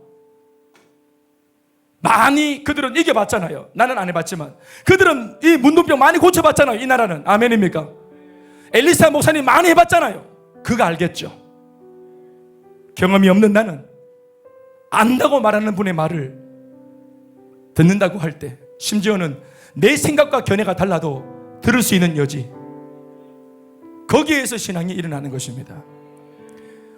많이 그들은 이겨봤잖아요. 나는 안 해봤지만 그들은 이 문둥병 많이 고쳐봤잖아요. 이 나라는. 아멘입니까? 엘리사 목사님 많이 해봤잖아요. 그거 알겠죠. 경험이 없는 나는 안다고 말하는 분의 말을 듣는다고 할 때 심지어는 내 생각과 견해가 달라도 들을 수 있는 여지, 거기에서 신앙이 일어나는 것입니다.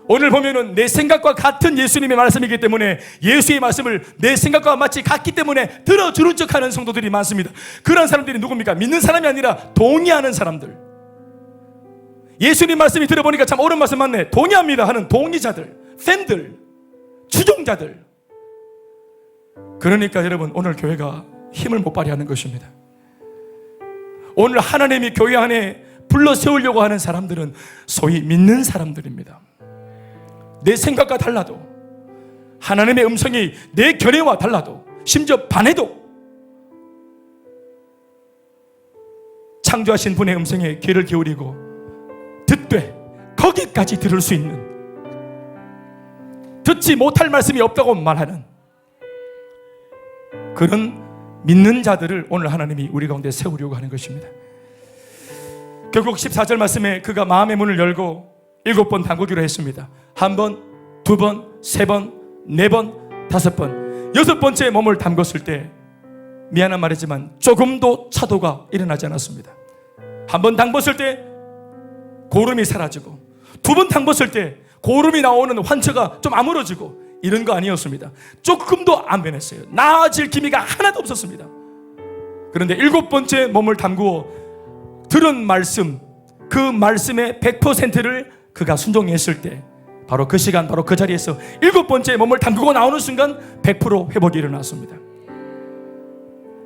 오늘 보면은 내 생각과 같은 예수님의 말씀이기 때문에 예수의 말씀을 내 생각과 마치 같기 때문에 들어주는 척하는 성도들이 많습니다. 그런 사람들이 누굽니까? 믿는 사람이 아니라 동의하는 사람들. 예수님 말씀이 들어보니까 참 옳은 말씀 맞네, 동의합니다 하는 동의자들, 팬들, 추종자들. 그러니까 여러분 오늘 교회가 힘을 못 발휘하는 것입니다. 오늘 하나님이 교회 안에 불러 세우려고 하는 사람들은 소위 믿는 사람들입니다. 내 생각과 달라도, 하나님의 음성이 내 견해와 달라도, 심지어 반해도 창조하신 분의 음성에 귀를 기울이고 듣되 거기까지 들을 수 있는, 듣지 못할 말씀이 없다고 말하는 그런 믿는 자들을 오늘 하나님이 우리 가운데 세우려고 하는 것입니다. 결국 14절 말씀에 그가 마음의 문을 열고 7번 담그기로 했습니다. 1번, 2번, 3번, 4번, 5번, 6번째 몸을 담궜을 때 미안한 말이지만 조금도 차도가 일어나지 않았습니다. 1번 담궜을 때 고름이 사라지고, 2번 담궜을 때 고름이 나오는 환처가 좀 아물어지고, 이런 거 아니었습니다. 조금도 안 변했어요. 나아질 기미가 하나도 없었습니다. 그런데 7번째 몸을 담그어 들은 말씀, 그 말씀의 100%를 그가 순종했을 때, 바로 그 시간, 바로 그 자리에서 7번째 몸을 담그고 나오는 순간 100% 회복이 일어났습니다.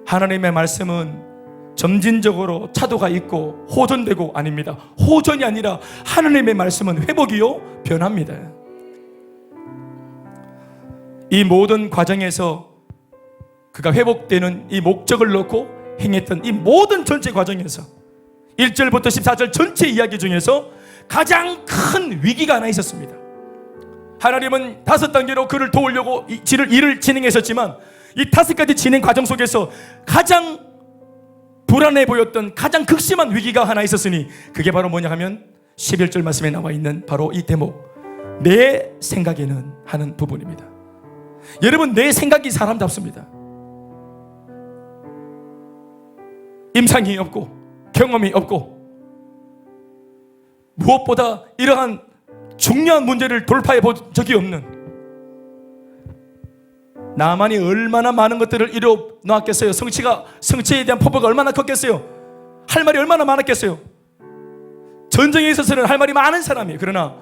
하나님의 말씀은 점진적으로 차도가 있고 호전되고 아닙니다. 호전이 아니라 하나님의 말씀은 회복이요, 변합니다. 이 모든 과정에서 그가 회복되는 이 목적을 놓고 행했던 이 모든 전체 과정에서 1절부터 14절 전체 이야기 중에서 가장 큰 위기가 하나 있었습니다. 하나님은 5단계로 그를 도우려고 일을 진행했었지만 이 5가지 진행 과정 속에서 가장 불안해 보였던 가장 극심한 위기가 하나 있었으니, 그게 바로 뭐냐 하면 11절 말씀에 나와 있는 바로 이 대목, 내 생각에는 하는 부분입니다. 여러분, 내 생각이 사람답습니다. 임상이 없고 경험이 없고 무엇보다 이러한 중요한 문제를 돌파해 본 적이 없는 나만이 얼마나 많은 것들을 이뤄 놓았겠어요. 성취에 대한 포부가 얼마나 컸겠어요. 할 말이 얼마나 많았겠어요. 전쟁에 있어서는 할 말이 많은 사람이에요. 그러나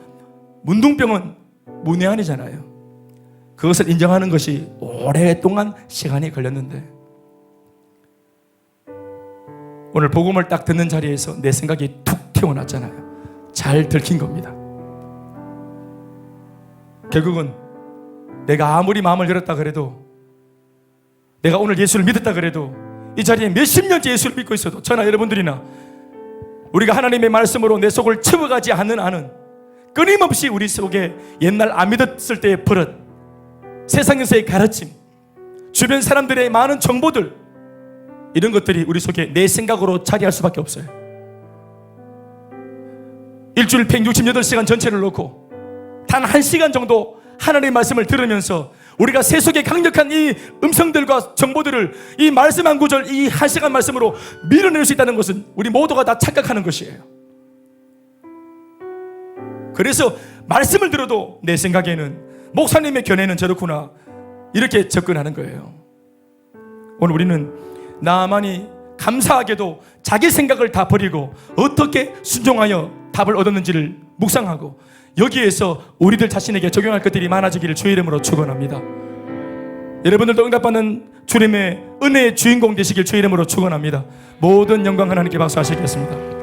문둥병은 문외한이잖아요. 그것을 인정하는 것이 오랫동안 시간이 걸렸는데, 오늘 복음을 딱 듣는 자리에서 내 생각이 툭 튀어나왔잖아요. 잘 들킨 겁니다. 결국은 내가 아무리 마음을 열었다 그래도, 내가 오늘 예수를 믿었다 그래도, 이 자리에 몇십 년째 예수를 믿고 있어도, 저나 여러분들이나 우리가 하나님의 말씀으로 내 속을 채워가지 않는 한은 끊임없이 우리 속에 옛날 안 믿었을 때의 버릇, 세상에서의 가르침, 주변 사람들의 많은 정보들, 이런 것들이 우리 속에 내 생각으로 자리할 수밖에 없어요. 일주일 168시간 전체를 놓고 단 1시간 정도 하나님의 말씀을 들으면서 우리가 세속의 강력한 이 음성들과 정보들을 이 말씀 한 구절, 이 1시간 말씀으로 밀어낼 수 있다는 것은 우리 모두가 다 착각하는 것이에요. 그래서 말씀을 들어도 내 생각에는, 목사님의 견해는 저렇구나, 이렇게 접근하는 거예요. 오늘 우리는 나만이 감사하게도 자기 생각을 다 버리고 어떻게 순종하여 답을 얻었는지를 묵상하고, 여기에서 우리들 자신에게 적용할 것들이 많아지기를 주의 이름으로 축원합니다. 여러분들도 응답받는 주님의 은혜의 주인공 되시길 주의 이름으로 축원합니다. 모든 영광 하나님께 박수하시겠습니다.